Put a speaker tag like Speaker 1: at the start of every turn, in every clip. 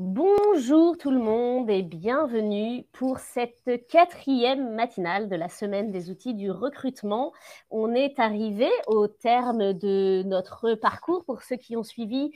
Speaker 1: Bonjour tout le monde et bienvenue pour cette 4e matinale de la semaine des outils du recrutement. On est arrivé au terme de notre parcours pour ceux qui ont suivi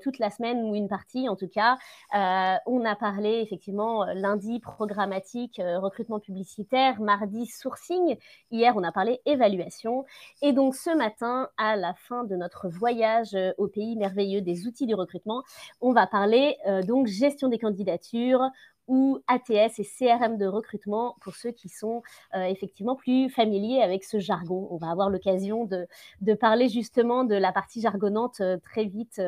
Speaker 1: toute la semaine ou une partie en tout cas. On a parlé effectivement lundi programmatique, recrutement publicitaire, mardi sourcing, hier on a parlé évaluation et donc ce matin à la fin de notre voyage au pays merveilleux des outils du recrutement, on va parler donc gestion des candidatures ou ATS et CRM de recrutement pour ceux qui sont effectivement plus familiers avec ce jargon. On va avoir l'occasion de parler justement de la partie jargonnante très vite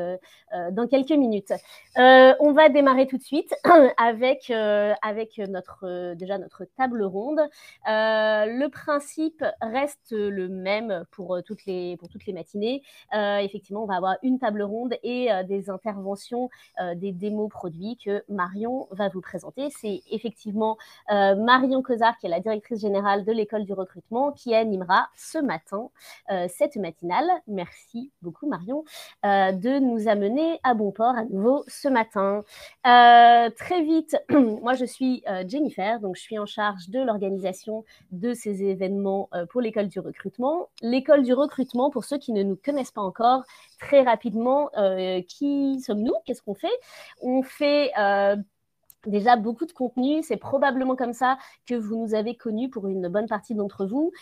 Speaker 1: dans quelques minutes. On va démarrer tout de suite avec déjà notre table ronde. Le principe reste le même pour toutes les matinées. Effectivement, on va avoir une table ronde et des interventions, des démos produits que Marion va vous présenter. C'est effectivement Marion Cozard, qui est la directrice générale de l'école du recrutement, qui animera ce matin cette matinale. Merci beaucoup Marion de nous amener à bon port à nouveau ce matin. Très vite, moi je suis Jennifer, donc je suis en charge de l'organisation de ces événements pour l'école du recrutement. L'école du recrutement, pour ceux qui ne nous connaissent pas encore, très rapidement, qui sommes-nous? Qu'est-ce qu'on fait? On fait déjà beaucoup de contenu, c'est probablement comme ça que vous nous avez connus pour une bonne partie d'entre vous.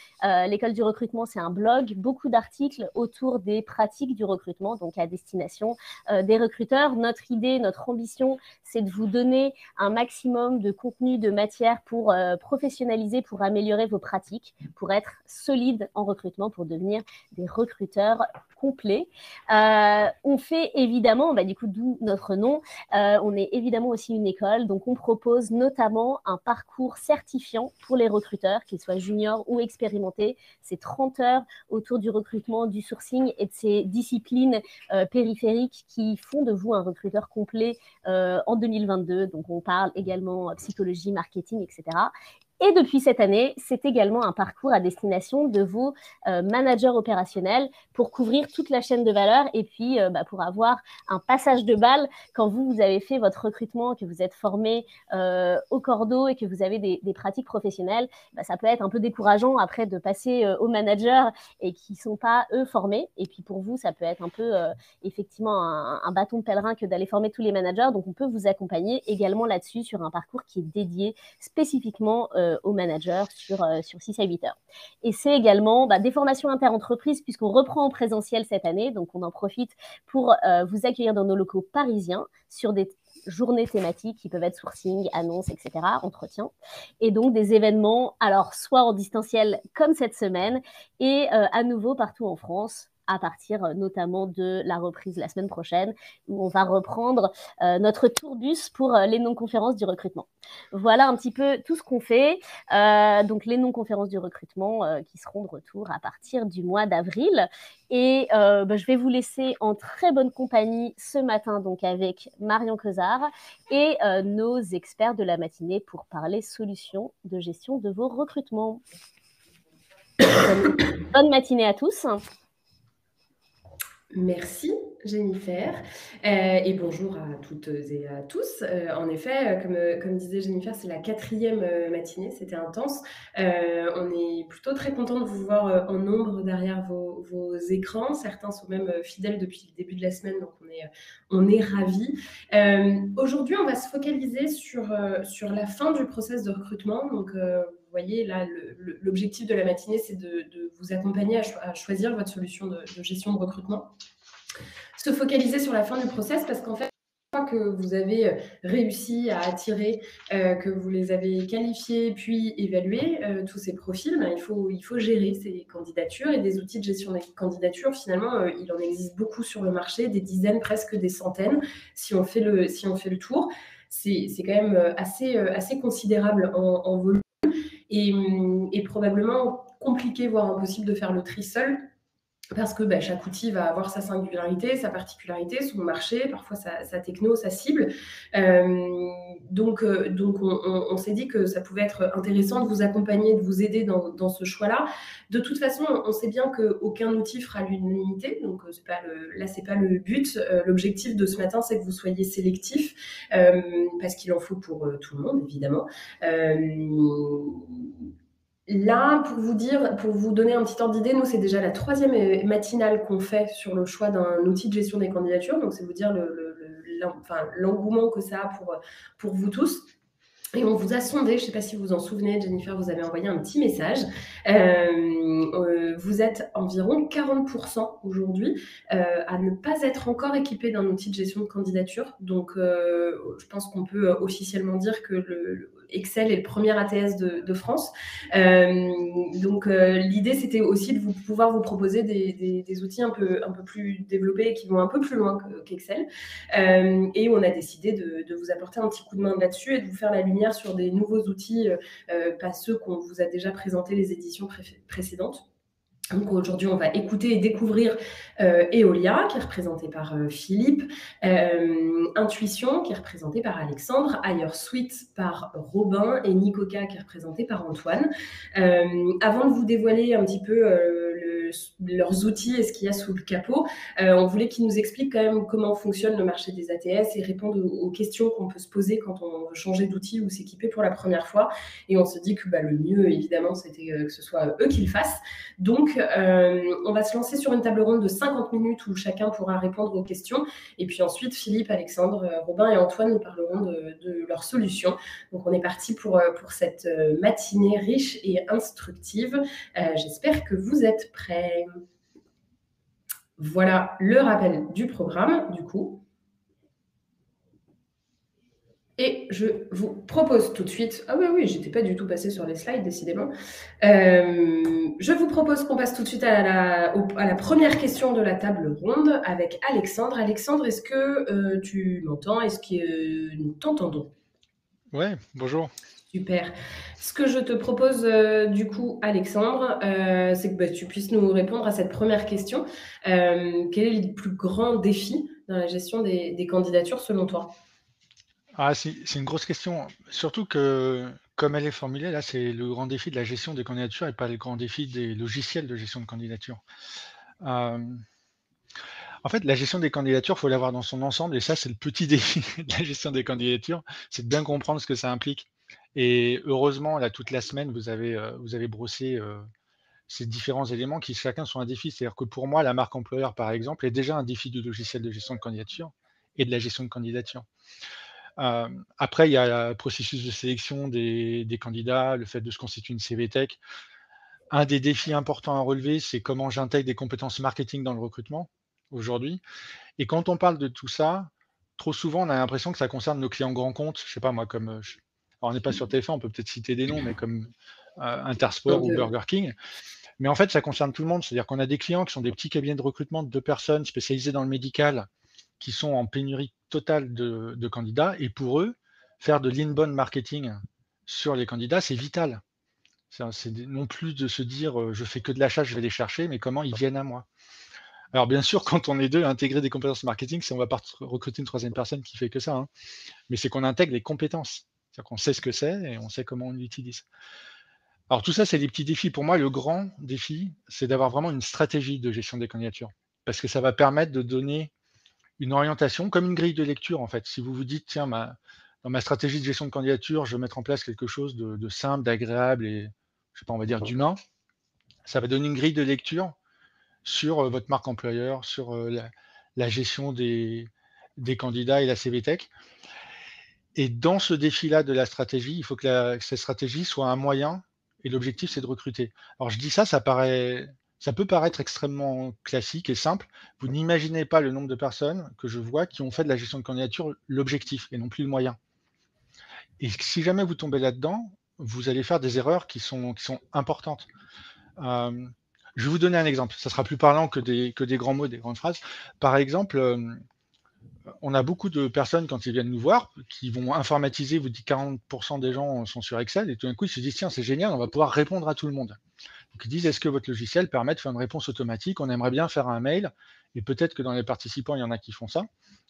Speaker 1: L'école du recrutement, c'est un blog, beaucoup d'articles autour des pratiques du recrutement, donc à destination des recruteurs. Notre idée, notre ambition, c'est de vous donner un maximum de contenu, de matière pour professionnaliser, pour améliorer vos pratiques, pour être solide en recrutement, pour devenir des recruteurs complets. On fait évidemment, du coup, d'où notre nom, on est évidemment aussi une école, donc on propose notamment un parcours certifiant pour les recruteurs, qu'ils soient juniors ou expérimentés. C'est 30 heures autour du recrutement, du sourcing et de ces disciplines périphériques qui font de vous un recruteur complet en 2022. Donc on parle également psychologie, marketing, etc. Et depuis cette année, c'est également un parcours à destination de vos managers opérationnels pour couvrir toute la chaîne de valeur et puis pour avoir un passage de balle quand vous avez fait votre recrutement, que vous êtes formé au cordeau et que vous avez des pratiques professionnelles. Ça peut être un peu décourageant après de passer aux managers et qui ne sont pas, eux, formés. Et puis pour vous, ça peut être un peu effectivement un bâton de pèlerin que d'aller former tous les managers. Donc on peut vous accompagner également là-dessus sur un parcours qui est dédié spécifiquement aux managers sur 6 à 8 heures. Et c'est également des formations inter-entreprises puisqu'on reprend en présentiel cette année, donc on en profite pour vous accueillir dans nos locaux parisiens sur des journées thématiques qui peuvent être sourcing, annonces, etc., entretien, et donc des événements, alors soit en distanciel comme cette semaine, et à nouveau partout en France, à partir notamment de la reprise la semaine prochaine, où on va reprendre notre tourbus pour les non-conférences du recrutement. Voilà un petit peu tout ce qu'on fait. Donc les non-conférences du recrutement qui seront de retour à partir du mois d'avril. Et je vais vous laisser en très bonne compagnie ce matin donc avec Marion Cozard et nos experts de la matinée pour parler solutions de gestion de vos recrutements. Bonne matinée à tous.
Speaker 2: Merci Jennifer et bonjour à toutes et à tous. En effet, comme disait Jennifer, c'est la 4e matinée, c'était intense. On est plutôt très content de vous voir en nombre derrière vos écrans. Certains sont même fidèles depuis le début de la semaine, donc on est ravis. Aujourd'hui, on va se focaliser sur la fin du process de recrutement. Donc, vous voyez, là, l'objectif de la matinée, c'est de vous accompagner à choisir votre solution de gestion de recrutement. Se focaliser sur la fin du process parce qu'en fait, une fois que vous avez réussi à attirer, que vous les avez qualifiés, puis évalués, tous ces profils, il faut gérer ces candidatures et des outils de gestion des candidatures. Finalement, il en existe beaucoup sur le marché, des dizaines, presque des centaines, si on fait le tour. C'est quand même assez considérable en volume et probablement compliqué, voire impossible de faire le tri seul. parce que chaque outil va avoir sa singularité, sa particularité, son marché, parfois sa techno, sa cible. Donc on s'est dit que ça pouvait être intéressant de vous accompagner, de vous aider dans ce choix-là. De toute façon, on sait bien qu'aucun outil fera l'unanimité, donc c'est pas le but. L'objectif de ce matin, c'est que vous soyez sélectif, parce qu'il en faut pour tout le monde, évidemment. Là, pour vous donner un petit ordre d'idée, nous, c'est déjà la 3e matinale qu'on fait sur le choix d'un outil de gestion des candidatures. Donc, c'est vous dire l'engouement que ça a pour vous tous. Et on vous a sondé, je ne sais pas si vous vous en souvenez, Jennifer, vous avez envoyé un petit message. Vous êtes environ 40% aujourd'hui à ne pas être encore équipé d'un outil de gestion de candidature. Donc, je pense qu'on peut officiellement dire que Excel est le premier ATS de France. Donc, l'idée, c'était aussi de pouvoir vous proposer des outils un peu plus développés et qui vont un peu plus loin qu'Excel. Et on a décidé de vous apporter un petit coup de main là-dessus et de vous faire la lumière sur des nouveaux outils, pas ceux qu'on vous a déjà présentés les éditions précédentes. Donc aujourd'hui, on va écouter et découvrir Eolia, qui est représentée par Philippe, Intuition, qui est représentée par Alexandre, Higher Suite par Robin et Nicoca, qui est représentée par Antoine. Avant de vous dévoiler un petit peu leurs outils et ce qu'il y a sous le capot, on voulait qu'ils nous expliquent quand même comment fonctionne le marché des ATS et répondre aux questions qu'on peut se poser quand on veut changer d'outil ou s'équiper pour la première fois. Et on se dit que le mieux, évidemment, c'était que ce soit eux qui le fassent. Donc, on va se lancer sur une table ronde de 50 minutes où chacun pourra répondre aux questions. Et puis ensuite, Philippe, Alexandre, Robin et Antoine nous parleront de leurs solutions. Donc, on est parti pour cette matinée riche et instructive. J'espère que vous êtes prêts. Voilà le rappel du programme, du coup. Et je vous propose tout de suite... Ah oui, j'étais pas du tout passée sur les slides, décidément. Je vous propose qu'on passe tout de suite à la première question de la table ronde avec Alexandre. Alexandre, est-ce que tu m'entends? Est-ce que nous t'entendons?
Speaker 3: Ouais, bonjour.
Speaker 2: Super. Ce que je te propose du coup, Alexandre, c'est que tu puisses nous répondre à cette première question. Quel est le plus grand défi dans la gestion des candidatures selon toi?
Speaker 3: C'est une grosse question, surtout que, comme elle est formulée, là, c'est le grand défi de la gestion des candidatures et pas le grand défi des logiciels de gestion de candidature. En fait, la gestion des candidatures, il faut l'avoir dans son ensemble, et ça, c'est le petit défi de la gestion des candidatures, c'est de bien comprendre ce que ça implique. Et heureusement, là, toute la semaine, vous avez brossé ces différents éléments qui chacun sont un défi. C'est-à-dire que pour moi, la marque employeur, par exemple, est déjà un défi du logiciel de gestion de candidature et de la gestion de candidature. Après, il y a le processus de sélection des candidats, le fait de se constituer une CV Tech. Un des défis importants à relever, c'est comment j'intègre des compétences marketing dans le recrutement aujourd'hui. Et quand on parle de tout ça, trop souvent, on a l'impression que ça concerne nos clients grands comptes. Je sais pas moi, comme alors on n'est pas sur TF1, on peut peut-être citer des noms, mais comme Intersport ou Burger King. Mais en fait, ça concerne tout le monde. C'est-à-dire qu'on a des clients qui sont des petits cabinets de recrutement de 2 personnes spécialisés dans le médical, qui sont en pénurie totale de candidats. Et pour eux, faire de l'inbound marketing sur les candidats, c'est vital. C'est non plus de se dire je fais que de l'achat, je vais les chercher, mais comment ils viennent à moi. Alors bien sûr, quand on est deux, intégrer des compétences marketing, c'est on va pas recruter une troisième personne qui fait que ça, hein. Mais c'est qu'on intègre les compétences. C'est-à-dire qu'on sait ce que c'est et on sait comment on l'utilise. Alors tout ça, c'est des petits défis. Pour moi, le grand défi, c'est d'avoir vraiment une stratégie de gestion des candidatures. Parce que ça va permettre de donner une orientation, comme une grille de lecture en fait. Si vous vous dites, tiens, dans ma stratégie de gestion de candidature, je vais mettre en place quelque chose de simple, d'agréable et, je sais pas, on va dire d'humain, ça va donner une grille de lecture sur votre marque employeur, sur la gestion des candidats et la CV Tech. Et dans ce défi-là de la stratégie, il faut que cette stratégie soit un moyen et l'objectif, c'est de recruter. Alors je dis ça, ça peut paraître extrêmement classique et simple. Vous n'imaginez pas le nombre de personnes que je vois qui ont fait de la gestion de candidature l'objectif et non plus le moyen. Et si jamais vous tombez là-dedans, vous allez faire des erreurs qui sont importantes. Je vais vous donner un exemple. Ça sera plus parlant que des grands mots, des grandes phrases. Par exemple, on a beaucoup de personnes, quand ils viennent nous voir, qui vont informatiser, vous dites 40% des gens sont sur Excel, et tout d'un coup, ils se disent, tiens, c'est génial, on va pouvoir répondre à tout le monde. Donc, ils disent, est-ce que votre logiciel permet de faire une réponse automatique? On aimerait bien faire un mail, et peut-être que dans les participants, il y en a qui font ça.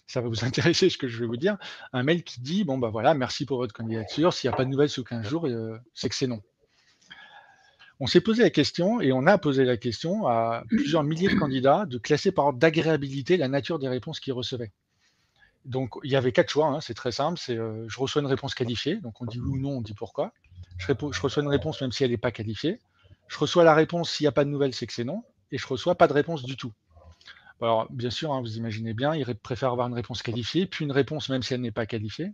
Speaker 3: Ça va vous intéresser ce que je vais vous dire. Un mail qui dit, bon, bah voilà, merci pour votre candidature. S'il n'y a pas de nouvelles sous 15 jours, c'est que c'est non. On s'est posé la question, et on a posé la question à plusieurs milliers de candidats, de classer par ordre d'agréabilité la nature des réponses qu'ils recevaient. Donc, il y avait 4 choix, hein, c'est très simple. C'est je reçois une réponse qualifiée, donc on dit oui ou non, on dit pourquoi. Je reçois une réponse même si elle n'est pas qualifiée. Je reçois la réponse, s'il n'y a pas de nouvelles, c'est que c'est non. Et je reçois pas de réponse du tout. Alors, bien sûr, hein, vous imaginez bien, ils préfèrent avoir une réponse qualifiée, puis une réponse même si elle n'est pas qualifiée.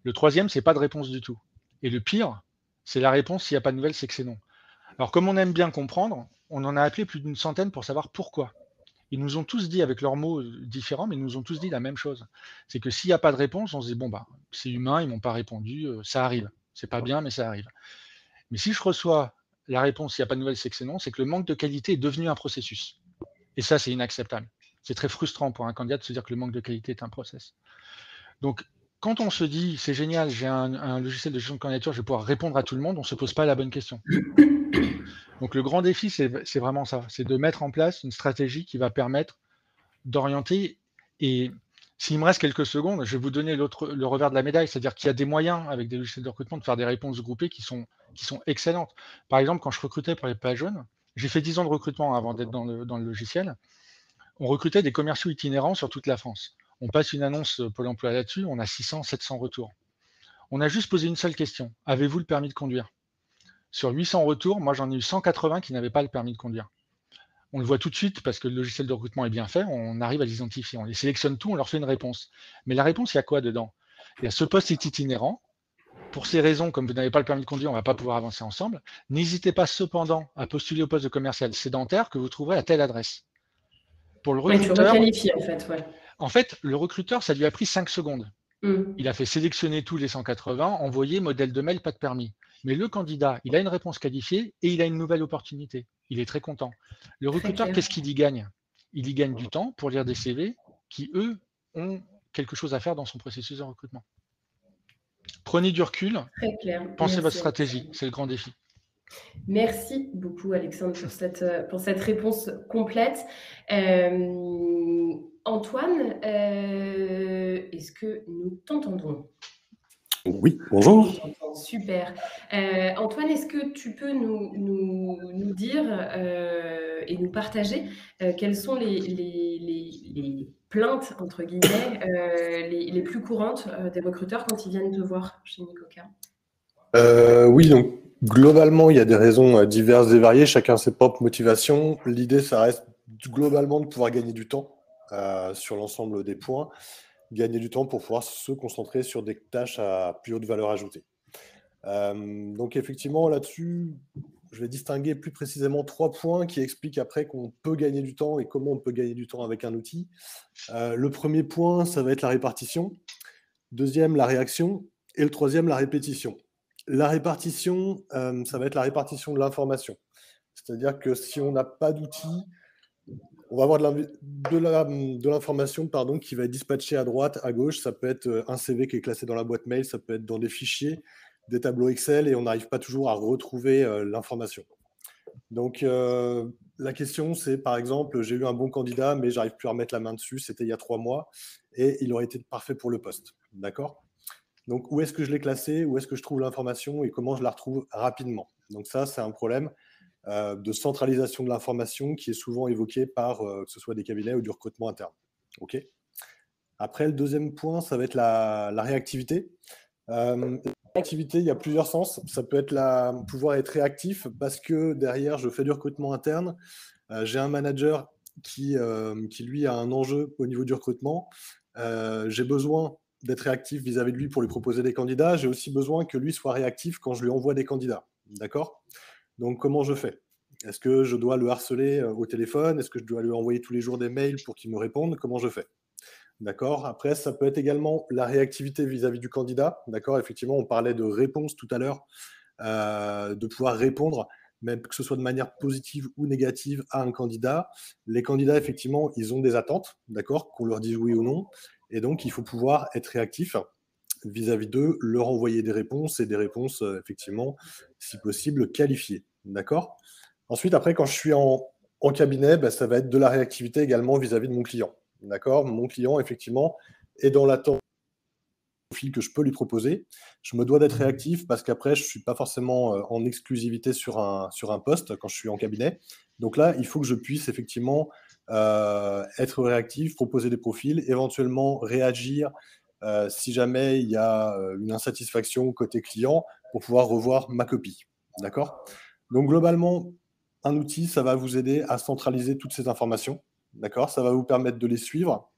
Speaker 3: Le troisième, c'est pas de réponse du tout. Et le pire, c'est la réponse, s'il n'y a pas de nouvelles, c'est que c'est non. Alors, comme on aime bien comprendre, on en a appelé plus d'une centaine pour savoir pourquoi. Ils nous ont tous dit, avec leurs mots différents, mais ils nous ont tous dit la même chose. C'est que s'il n'y a pas de réponse, on se dit, bon, bah, c'est humain, ils m'ont pas répondu, ça arrive. C'est pas bien, mais ça arrive. Mais si je reçois la réponse, s'il n'y a pas de nouvelles, c'est que c'est non, c'est que le manque de qualité est devenu un processus. Et ça, c'est inacceptable. C'est très frustrant pour un candidat de se dire que le manque de qualité est un process. Donc, quand on se dit, c'est génial, j'ai un logiciel de gestion de candidature, je vais pouvoir répondre à tout le monde, on ne se pose pas la bonne question. Donc, le grand défi, c'est vraiment ça, c'est de mettre en place une stratégie qui va permettre d'orienter. Et s'il me reste quelques secondes, je vais vous donner le revers de la médaille, c'est-à-dire qu'il y a des moyens avec des logiciels de recrutement de faire des réponses groupées qui sont excellentes. Par exemple, quand je recrutais pour les pages jaunes, j'ai fait 10 ans de recrutement avant d'être dans le logiciel. On recrutait des commerciaux itinérants sur toute la France. On passe une annonce Pôle emploi là-dessus, on a 600, 700 retours. On a juste posé une seule question. Avez-vous le permis de conduire? Sur 800 retours, moi j'en ai eu 180 qui n'avaient pas le permis de conduire. On le voit tout de suite parce que le logiciel de recrutement est bien fait, on arrive à les identifier. On les sélectionne tout, on leur fait une réponse. Mais la réponse, il y a quoi dedans? Il y a ce poste est itinérant. Pour ces raisons, comme vous n'avez pas le permis de conduire, on ne va pas pouvoir avancer ensemble. N'hésitez pas cependant à postuler au poste de commercial sédentaire que vous trouverez à telle adresse. Pour le recruteur,
Speaker 2: tu requalifies en fait. Ouais.
Speaker 3: En fait, le recruteur, ça lui a pris 5 secondes. Il a fait sélectionner tous les 180, envoyer modèle de mail, pas de permis. Mais le candidat, il a une réponse qualifiée et il a une nouvelle opportunité. Il est très content. Le recruteur, qu'est-ce qu'il y gagne? Il y gagne du temps pour lire des CV qui, eux, ont quelque chose à faire dans son processus de recrutement. Prenez du recul,
Speaker 2: très clair.
Speaker 3: Pensez votre stratégie, c'est le grand défi.
Speaker 2: Merci beaucoup Alexandre pour cette réponse complète. Antoine, est-ce que nous t'entendons?
Speaker 4: Oui, bonjour.
Speaker 2: Super. Antoine, est-ce que tu peux nous dire et nous partager quelles sont les plaintes, entre guillemets, les plus courantes des recruteurs quand ils viennent te voir chez Nicoca?
Speaker 4: Oui, donc globalement, il y a des raisons diverses et variées, chacun ses propres motivations. L'idée, ça reste globalement de pouvoir gagner du temps sur l'ensemble des points, gagner du temps pour pouvoir se concentrer sur des tâches à plus haute valeur ajoutée. Donc effectivement, là-dessus, je vais distinguer plus précisément 3 points qui expliquent après qu'on peut gagner du temps et comment on peut gagner du temps avec un outil. Le premier point, ça va être la répartition. Deuxième, la réaction. Et le troisième, la répétition. La répartition, ça va être la répartition de l'information. C'est-à-dire que si on n'a pas d'outil, on va avoir de l'information qui va être dispatchée à droite, à gauche. Ça peut être un CV qui est classé dans la boîte mail, ça peut être dans des fichiers, des tableaux Excel, et on n'arrive pas toujours à retrouver l'information. Donc, la question, c'est par exemple, j'ai eu un bon candidat, mais j'arrive plus à remettre la main dessus, c'était il y a 3 mois, et il aurait été parfait pour le poste. D'accord ? Donc, où est-ce que je l'ai classé? Où est-ce que je trouve l'information et comment je la retrouve rapidement? Donc ça, c'est un problème de centralisation de l'information qui est souvent évoqué par que ce soit des cabinets ou du recrutement interne. Okay. Après, le deuxième point, ça va être la réactivité. La réactivité, il y a plusieurs sens. Ça peut être pouvoir être réactif parce que derrière, je fais du recrutement interne. J'ai un manager qui, lui, a un enjeu au niveau du recrutement. J'ai besoin d'être réactif vis-à-vis de lui pour lui proposer des candidats. J'ai aussi besoin que lui soit réactif quand je lui envoie des candidats. D'accord ? Donc, comment je fais? Est-ce que je dois le harceler au téléphone? Est-ce que je dois lui envoyer tous les jours des mails pour qu'il me réponde? Comment je fais? D'accord. Après, ça peut être également la réactivité vis-à-vis du candidat. D'accord. Effectivement, on parlait de réponse tout à l'heure, de pouvoir répondre, même que ce soit de manière positive ou négative, à un candidat. Les candidats, effectivement, ils ont des attentes, d'accord, qu'on leur dise oui ou non. Et donc, il faut pouvoir être réactif vis-à-vis d'eux, leur envoyer des réponses et des réponses, effectivement, si possible, qualifiées. D'accord ? Ensuite, après, quand je suis en cabinet, ça va être de la réactivité également vis-à-vis de mon client. D'accord ? Mon client, effectivement, est dans l'attente du profil que je peux lui proposer. Je me dois d'être réactif parce qu'après, je ne suis pas forcément en exclusivité sur un poste quand je suis en cabinet. Donc là, il faut que je puisse effectivement être réactif, proposer des profils, éventuellement réagir si jamais il y a une insatisfaction côté client pour pouvoir revoir ma copie. D'accord ? Donc globalement, un outil, ça va vous aider à centraliser toutes ces informations. D'accord ? Ça va vous permettre de les suivre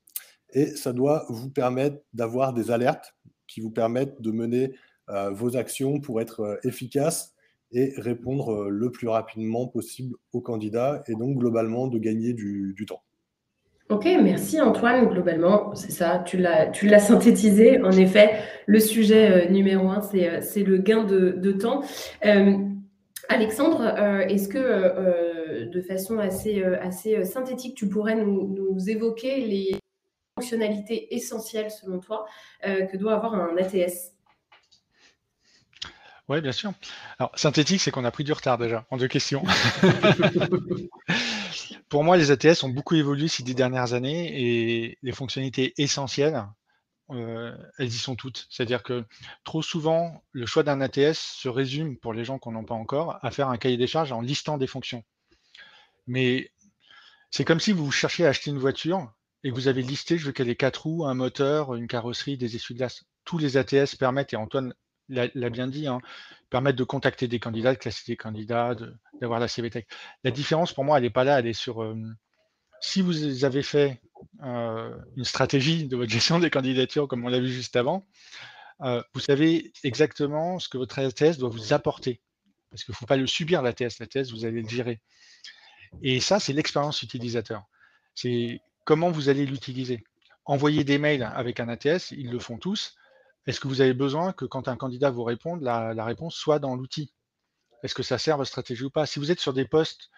Speaker 4: et ça doit vous permettre d'avoir des alertes qui vous permettent de mener vos actions pour être efficace et répondre le plus rapidement possible aux candidats et donc globalement de gagner du temps.
Speaker 2: Ok, merci Antoine. Globalement, c'est ça, tu l'as synthétisé. En effet, le sujet numéro 1, c'est le gain de temps. Alexandre, est-ce que de façon assez synthétique, tu pourrais nous évoquer les fonctionnalités essentielles selon toi que doit avoir un ATS?
Speaker 3: Oui, bien sûr. Alors, synthétique, c'est qu'on a pris du retard déjà en 2 questions. Pour moi, les ATS ont beaucoup évolué ces 10 dernières années et les fonctionnalités essentielles, elles y sont toutes. C'est-à-dire que trop souvent, le choix d'un ATS se résume, pour les gens qui n'en ont pas encore, à faire un cahier des charges en listant des fonctions. Mais c'est comme si vous cherchiez à acheter une voiture et que vous avez listé, je veux qu'elle ait 4 roues, un moteur, une carrosserie, des essuie-glaces. Tous les ATS permettent, et Antoine l'a bien dit, permettent de contacter des candidats, de classer des candidats, d'avoir la CVTech. La différence pour moi, elle n'est pas là, elle est sur si vous avez fait une stratégie de votre gestion des candidatures, comme on l'a vu juste avant, vous savez exactement ce que votre ATS doit vous apporter. Parce qu'il ne faut pas le subir, l'ATS. L'ATS, vous allez le gérer. Et ça, c'est l'expérience utilisateur. C'est comment vous allez l'utiliser. Envoyer des mails avec un ATS, ils le font tous. Est-ce que vous avez besoin que quand un candidat vous réponde, la réponse soit dans l'outil? Est-ce que ça sert votre stratégie ou pas? Si vous êtes sur des postes,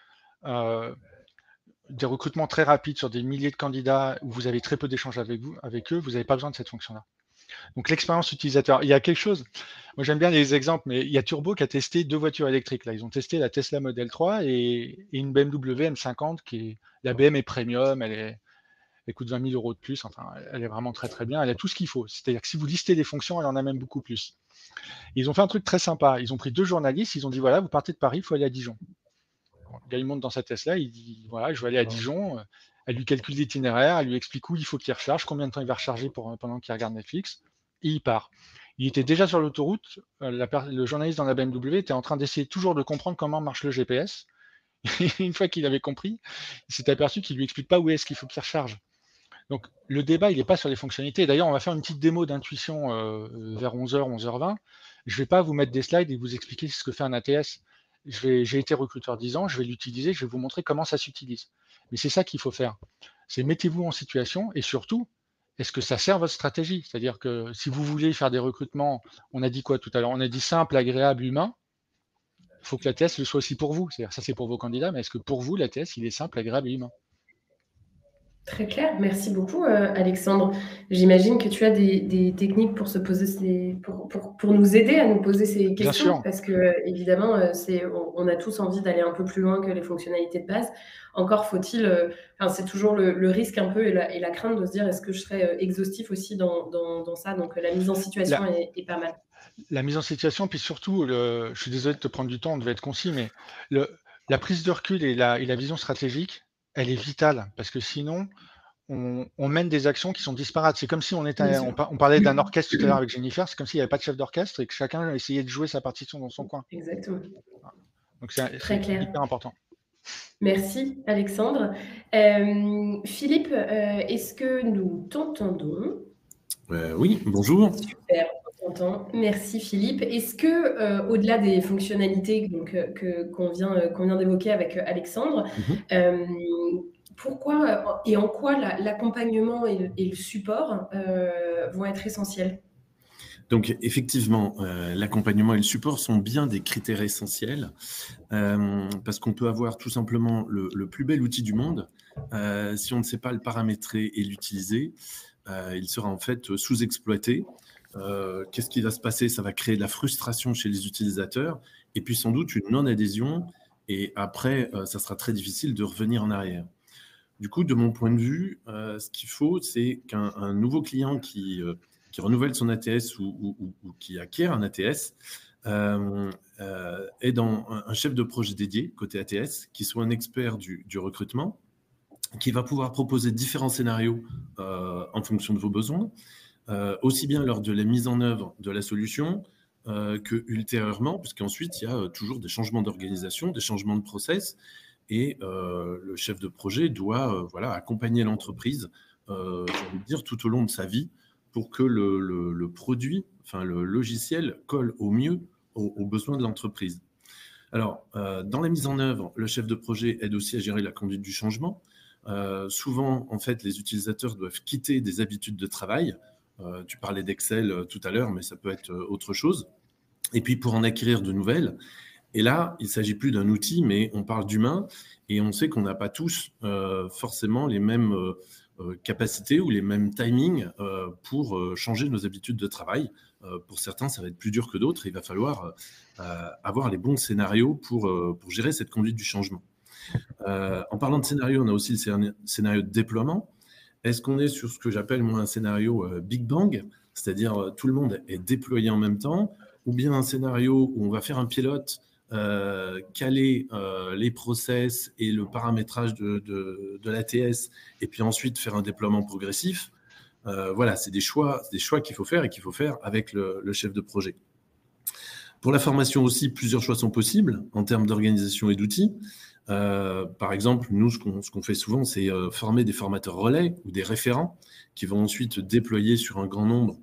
Speaker 3: des recrutements très rapides sur des milliers de candidats où vous avez très peu d'échanges avec eux, vous n'avez pas besoin de cette fonction-là. Donc l'expérience utilisateur, il y a quelque chose, moi j'aime bien les exemples, mais il y a Turbo qui a testé 2 voitures électriques. Là, ils ont testé la Tesla Model 3 et une BMW M50 la BM est premium, elle coûte 20 000 € de plus, enfin elle est vraiment très très bien, elle a tout ce qu'il faut. C'est-à-dire que si vous listez des fonctions, elle en a même beaucoup plus. Ils ont fait un truc très sympa, ils ont pris 2 journalistes, ils ont dit voilà, vous partez de Paris, il faut aller à Dijon. Le gars, il monte dans sa Tesla, il dit voilà, je vais aller à Dijon. Elle lui calcule l'itinéraire, elle lui explique où il faut qu'il recharge, combien de temps il va recharger pendant qu'il regarde Netflix, et il part. Il était déjà sur l'autoroute, le journaliste dans la BMW était en train d'essayer toujours de comprendre comment marche le GPS. Et une fois qu'il avait compris, il s'est aperçu qu'il ne lui explique pas où est-ce qu'il faut qu'il recharge. Donc le débat, il n'est pas sur les fonctionnalités. D'ailleurs, on va faire une petite démo d'intuition vers 11h, 11h20. Je ne vais pas vous mettre des slides et vous expliquer ce que fait un ATS. J'ai été recruteur 10 ans, je vais l'utiliser, je vais vous montrer comment ça s'utilise. Mais c'est ça qu'il faut faire. C'est mettez-vous en situation et surtout, est-ce que ça sert votre stratégie? C'est-à-dire que si vous voulez faire des recrutements, on a dit quoi tout à l'heure? On a dit simple, agréable, humain. Il faut que l'ATS le soit aussi pour vous. C'est-à-dire ça, c'est pour vos candidats, mais est-ce que pour vous, l'ATS, il est simple, agréable et humain?
Speaker 2: Très clair, merci beaucoup Alexandre. J'imagine que tu as des techniques pour se poser pour nous aider à nous poser ces questions.
Speaker 3: Bien sûr.
Speaker 2: Parce que évidemment, on a tous envie d'aller un peu plus loin que les fonctionnalités de base. Encore faut-il, c'est toujours le risque un peu et la crainte de se dire est-ce que je serai exhaustif aussi dans ça. Donc la mise en situation est pas mal.
Speaker 3: La mise en situation, puis surtout, je suis désolé de te prendre du temps, on devait être concis, mais la prise de recul et la vision stratégique, elle est vitale, parce que sinon, on mène des actions qui sont disparates. C'est comme si on parlait d'un orchestre tout à l'heure avec Jennifer, c'est comme s'il n'y avait pas de chef d'orchestre et que chacun essayait de jouer sa partition dans son coin.
Speaker 2: Exactement.
Speaker 3: Donc c'est hyper important.
Speaker 2: Merci Alexandre. Philippe, est-ce que nous t'entendons?
Speaker 5: Oui, bonjour.
Speaker 2: Super, on t'entend. Merci Philippe. Est-ce que, au-delà des fonctionnalités qu'on vient d'évoquer avec Alexandre, pourquoi et en quoi l'accompagnement et le support vont être essentiels?
Speaker 5: Donc effectivement, l'accompagnement et le support sont bien des critères essentiels parce qu'on peut avoir tout simplement le plus bel outil du monde. Si on ne sait pas le paramétrer et l'utiliser, il sera en fait sous-exploité. Qu'est-ce qui va se passer? Ça va créer de la frustration chez les utilisateurs et puis sans doute une non-adhésion Et après, ça sera très difficile de revenir en arrière. Du coup, de mon point de vue, ce qu'il faut, c'est qu'un nouveau client qui renouvelle son ATS ou qui acquiert un ATS ait dans un chef de projet dédié côté ATS, qui soit un expert du recrutement, qui va pouvoir proposer différents scénarios en fonction de vos besoins, aussi bien lors de la mise en œuvre de la solution que ultérieurement, puisqu'ensuite, il y a toujours des changements d'organisation, des changements de process, et le chef de projet doit accompagner l'entreprise, j'ai envie de dire, tout au long de sa vie, pour que le produit, enfin le logiciel, colle au mieux aux besoins de l'entreprise. Alors, dans la mise en œuvre, le chef de projet aide aussi à gérer la conduite du changement. Souvent, en fait, les utilisateurs doivent quitter des habitudes de travail. Tu parlais d'Excel tout à l'heure, mais ça peut être autre chose. Et puis, pour en acquérir de nouvelles. Et là, il ne s'agit plus d'un outil, mais on parle d'humain. Et on sait qu'on n'a pas tous forcément les mêmes capacités ou les mêmes timings pour changer nos habitudes de travail. Pour certains, ça va être plus dur que d'autres. Il va falloir avoir les bons scénarios pour gérer cette conduite du changement. En parlant de scénario, on a aussi le scénario de déploiement. Est-ce qu'on est sur ce que j'appelle, moi, un scénario Big Bang, c'est-à-dire tout le monde est déployé en même temps, ou bien un scénario où on va faire un pilote, caler les process et le paramétrage de l'ATS, et puis ensuite faire un déploiement progressif. Voilà, c'est des choix qu'il faut faire et qu'il faut faire avec le chef de projet. Pour la formation aussi, plusieurs choix sont possibles en termes d'organisation et d'outils. Par exemple, nous, ce qu'on fait souvent, c'est former des formateurs relais ou des référents qui vont ensuite déployer sur un grand nombre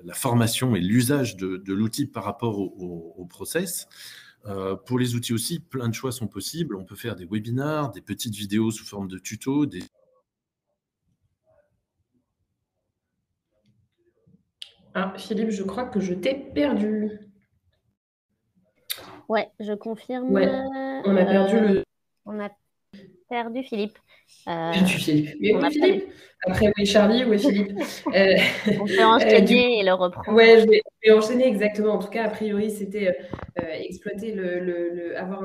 Speaker 5: la formation et l'usage de l'outil par rapport au process. Pour les outils aussi, plein de choix sont possibles. On peut faire des webinars, des petites vidéos sous forme de tutos.
Speaker 2: Ah, Philippe, je crois que je t'ai perdu.
Speaker 1: Ouais, je confirme.
Speaker 2: Ouais, on a perdu
Speaker 1: On a perdu Philippe.
Speaker 2: Perdu Philippe. Mais oui, Philippe. Après, oui, Charlie, oui, Philippe.
Speaker 1: On peut enchaîner et le reprendre.
Speaker 2: Ouais, je vais enchaîner exactement. En tout cas, a priori, c'était exploiter avoir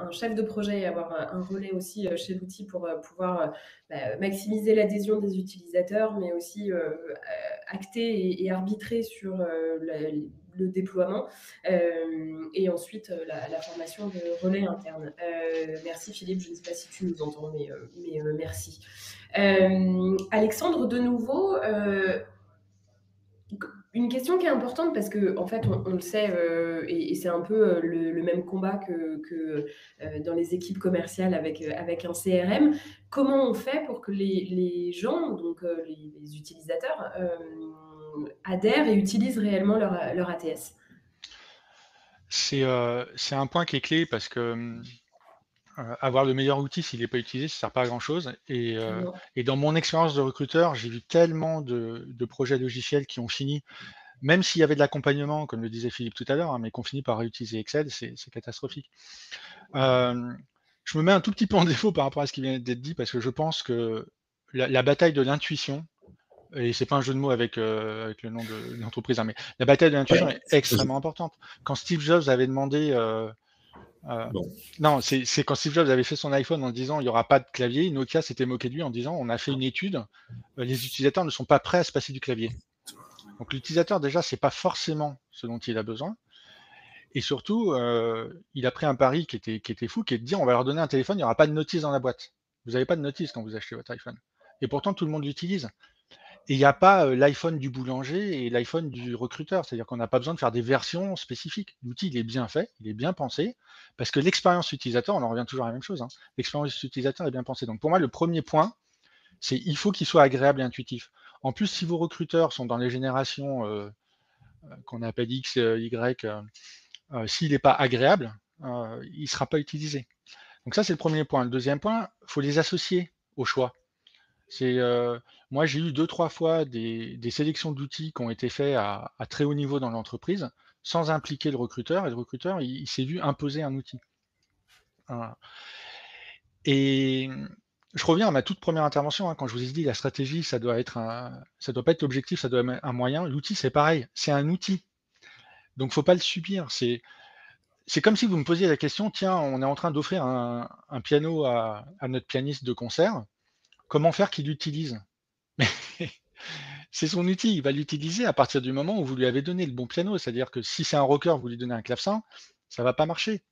Speaker 2: un chef de projet et avoir un relais aussi chez l'outil pour pouvoir maximiser l'adhésion des utilisateurs, mais aussi acter et arbitrer sur le déploiement et ensuite la formation de relais interne. Merci Philippe, je ne sais pas si tu nous entends, mais merci. Alexandre, de nouveau, une question qui est importante parce que en fait on le sait et c'est un peu le même combat que dans les équipes commerciales avec un CRM. Comment on fait pour que les gens, donc les utilisateurs, adhèrent et utilisent réellement leur ATS?
Speaker 3: C'est un point qui est clé parce que avoir le meilleur outil, s'il n'est pas utilisé, ça ne sert pas à grand-chose. Et dans mon expérience de recruteur, j'ai vu tellement de projets logiciels qui ont fini, même s'il y avait de l'accompagnement, comme le disait Philippe tout à l'heure, hein, mais qu'on finit par réutiliser Excel, c'est catastrophique. Je me mets un tout petit peu en défaut par rapport à ce qui vient d'être dit, parce que je pense que la bataille de l'intuition, et c'est pas un jeu de mots avec le nom de l'entreprise, hein, mais la bataille de l'intuition est extrêmement importante. Quand Steve Jobs avait demandé... Non, c'est quand Steve Jobs avait fait son iPhone en disant il n'y aura pas de clavier, Nokia s'était moqué de lui en disant on a fait une étude, les utilisateurs ne sont pas prêts à se passer du clavier. Donc l'utilisateur déjà c'est pas forcément ce dont il a besoin. Et surtout, il a pris un pari qui était fou, qui est de dire on va leur donner un téléphone, il n'y aura pas de notice dans la boîte. Vous n'avez pas de notice quand vous achetez votre iPhone. Et pourtant tout le monde l'utilise. Et il n'y a pas l'iPhone du boulanger et l'iPhone du recruteur. C'est-à-dire qu'on n'a pas besoin de faire des versions spécifiques. L'outil, il est bien fait, il est bien pensé, parce que l'expérience utilisateur, on en revient toujours à la même chose, hein, l'expérience utilisateur est bien pensée. Donc pour moi, le premier point, c'est il faut qu'il soit agréable et intuitif. En plus, si vos recruteurs sont dans les générations qu'on appelle X, Y, s'il n'est pas agréable, il ne sera pas utilisé. Donc ça, c'est le premier point. Le deuxième point, il faut les associer au choix. Moi, j'ai eu 2-3 fois des sélections d'outils qui ont été faits à très haut niveau dans l'entreprise, sans impliquer le recruteur, et le recruteur, il s'est vu imposer un outil. Voilà. Et je reviens à ma toute première intervention, hein, quand je vous ai dit la stratégie, ça doit pas être l'objectif, ça doit être un moyen. L'outil, c'est pareil, c'est un outil. Donc, faut pas le subir. c'est comme si vous me posiez la question, tiens, on est en train d'offrir un piano à notre pianiste de concert, comment faire qu'il l'utilise? C'est son outil, il va l'utiliser à partir du moment où vous lui avez donné le bon piano. C'est-à-dire que si c'est un rocker, vous lui donnez un clavecin, ça va pas marcher.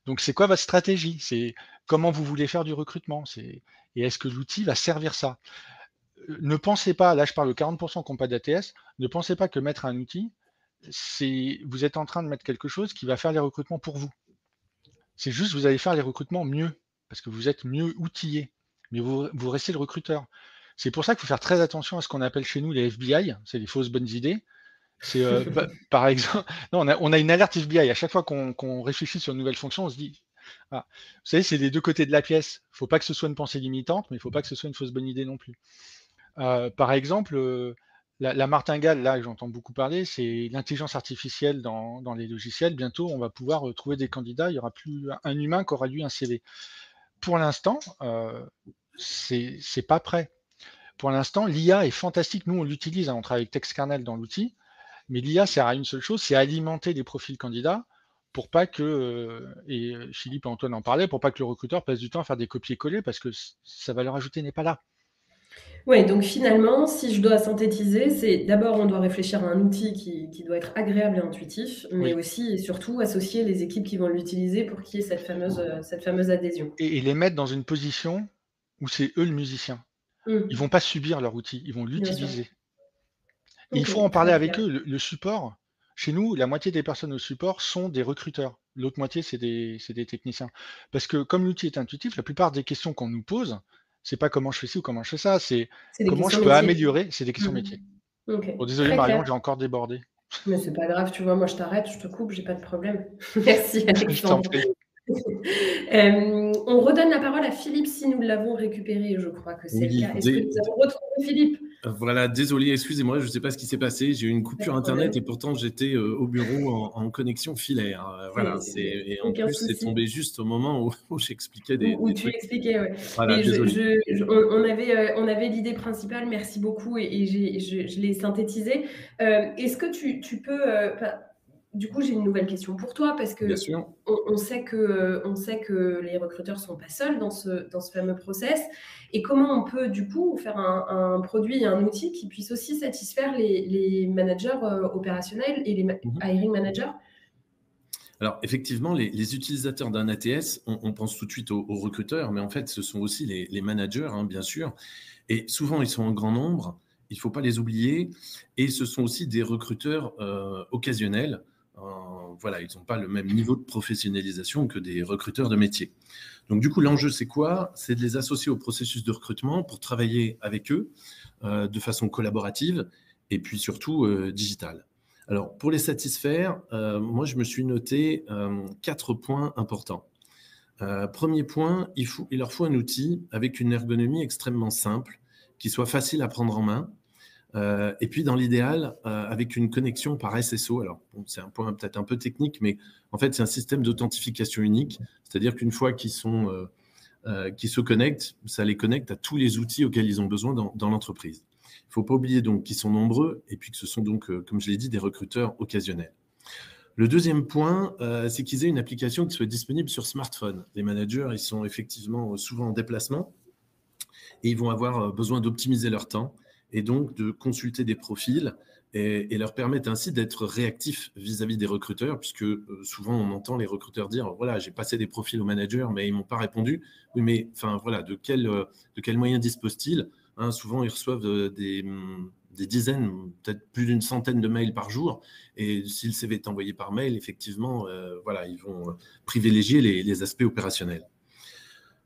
Speaker 3: Donc c'est quoi votre stratégie? C'est comment vous voulez faire du recrutement? Et est-ce que l'outil va servir ça? Ne pensez pas, là je parle de 40 qui n'ont pas d'ATS, ne pensez pas que mettre un outil, vous êtes en train de mettre quelque chose qui va faire les recrutements pour vous. C'est juste vous allez faire les recrutements mieux, parce que vous êtes mieux outillé, mais vous restez le recruteur. C'est pour ça qu'il faut faire très attention à ce qu'on appelle chez nous les FBI, c'est les fausses bonnes idées. C'est par exemple, non, on a une alerte FBI. À chaque fois qu'on réfléchit sur une nouvelle fonction, on se dit, ah, vous savez, c'est les deux côtés de la pièce. Il ne faut pas que ce soit une pensée limitante, mais il ne faut pas que ce soit une fausse bonne idée non plus. Par exemple, la martingale, là, j'entends beaucoup parler, c'est l'intelligence artificielle dans les logiciels. Bientôt, on va pouvoir trouver des candidats. Il n'y aura plus un humain qui aura lu un CV. Pour l'instant, c'est pas prêt. Pour l'instant, l'IA est fantastique. Nous, on l'utilise. On travaille avec TextKernel dans l'outil. Mais l'IA sert à une seule chose, c'est alimenter des profils candidats pour pas que, et Philippe et Antoine en parlaient, pour pas que le recruteur passe du temps à faire des copier-coller parce que sa valeur ajoutée n'est pas là.
Speaker 2: Oui, donc finalement, si je dois synthétiser, c'est d'abord on doit réfléchir à un outil qui doit être agréable et intuitif, mais
Speaker 3: Oui.
Speaker 2: aussi et surtout associer les équipes qui vont l'utiliser pour qu'il y ait cette fameuse adhésion.
Speaker 3: Et les mettre dans une position où c'est eux le musicien. Ils vont pas subir leur outil, ils vont
Speaker 2: Bien sûr.
Speaker 3: l'utiliser. Et il
Speaker 2: Ok,
Speaker 3: faut en parler
Speaker 2: très
Speaker 3: avec
Speaker 2: clair.
Speaker 3: eux. Le support, chez nous, la moitié des personnes au support sont des recruteurs. L'autre moitié, c'est des techniciens. Parce que comme l'outil est intuitif, la plupart des questions qu'on nous pose, c'est pas comment je fais ci ou comment je fais ça, c'est
Speaker 2: C'est des
Speaker 3: comment je
Speaker 2: questions
Speaker 3: peux
Speaker 2: métiers.
Speaker 3: améliorer, c'est des questions métiers.
Speaker 2: Ok,
Speaker 3: Bon, désolé
Speaker 2: très
Speaker 3: Marion,
Speaker 2: clair.
Speaker 3: j'ai encore débordé.
Speaker 2: Mais c'est pas grave, tu vois, moi je t'arrête, je te coupe, j'ai pas de problème. Merci
Speaker 3: Je t'en
Speaker 2: Alexandre.
Speaker 3: prie.
Speaker 2: On redonne la parole à Philippe si nous l'avons récupéré, je crois que c'est le cas. Est-ce que nous avons retrouvé Philippe?
Speaker 5: Voilà, désolé, excusez-moi, je ne sais pas ce qui s'est passé. J'ai eu une coupure Internet et pourtant j'étais au bureau en connexion filaire. Voilà, et en plus, c'est tombé juste au moment où j'expliquais des
Speaker 2: où tu
Speaker 5: trucs.
Speaker 2: expliquais, ouais.
Speaker 5: Voilà,
Speaker 2: Mais
Speaker 5: désolé.
Speaker 2: on avait l'idée principale, merci beaucoup, et je l'ai synthétisée. Est-ce que tu peux... du coup, j'ai une nouvelle question pour toi, parce que
Speaker 5: Bien sûr.
Speaker 2: on sait que les recruteurs ne sont pas seuls dans ce fameux process. Et comment on peut, du coup, faire un produit et un outil qui puisse aussi satisfaire les managers opérationnels et les hiring managers?
Speaker 5: Alors, effectivement, les utilisateurs d'un ATS, on pense tout de suite aux recruteurs, mais en fait, ce sont aussi les managers, hein, bien sûr. Et souvent, ils sont en grand nombre, il ne faut pas les oublier. Et ce sont aussi des recruteurs occasionnels. Voilà, ils n'ont pas le même niveau de professionnalisation que des recruteurs de métier. Donc, du coup, l'enjeu, c'est quoi? C'est de les associer au processus de recrutement pour travailler avec eux de façon collaborative et puis surtout digitale. Alors, pour les satisfaire, moi, je me suis noté 4 points importants. Premier point, il leur faut un outil avec une ergonomie extrêmement simple, qui soit facile à prendre en main, et puis dans l'idéal, avec une connexion par SSO. Alors, bon, c'est un point peut-être un peu technique, mais en fait, c'est un système d'authentification unique, c'est-à-dire qu'une fois qu'ils se connectent, ça les connecte à tous les outils auxquels ils ont besoin dans l'entreprise. Il ne faut pas oublier donc qu'ils sont nombreux et puis que ce sont donc, comme je l'ai dit, des recruteurs occasionnels. Le deuxième point, c'est qu'ils aient une application qui soit disponible sur smartphone. Les managers, ils sont effectivement souvent en déplacement et ils vont avoir besoin d'optimiser leur temps et donc de consulter des profils et leur permettre ainsi d'être réactifs vis-à-vis des recruteurs, puisque souvent on entend les recruteurs dire « voilà, j'ai passé des profils aux managers, mais ils ne m'ont pas répondu ». Oui, mais enfin, voilà, de quel moyen disposent-ils? Hein, souvent, ils reçoivent des dizaines, peut-être plus d'une centaine de mails par jour. Et si le CV est envoyé par mail, effectivement, voilà, ils vont privilégier les aspects opérationnels.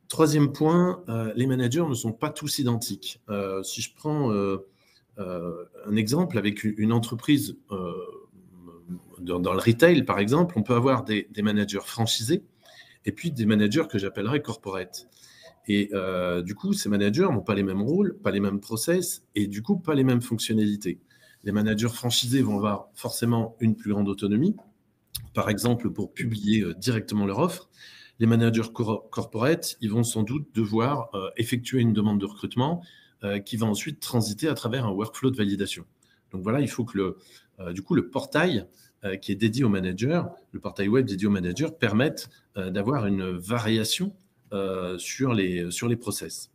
Speaker 5: Troisième point, les managers ne sont pas tous identiques. Si je prends un exemple avec une entreprise dans le retail, par exemple, on peut avoir des managers franchisés et puis des managers que j'appellerais corporate. Et du coup, ces managers n'ont pas les mêmes rôles, pas les mêmes process et du coup, pas les mêmes fonctionnalités. Les managers franchisés vont avoir forcément une plus grande autonomie, par exemple pour publier directement leur offre. Les managers corporate, ils vont sans doute devoir effectuer une demande de recrutement qui va ensuite transiter à travers un workflow de validation. Donc voilà, il faut que du coup, le portail qui est dédié aux managers, le portail web dédié aux managers, permettent d'avoir une variation sur les process.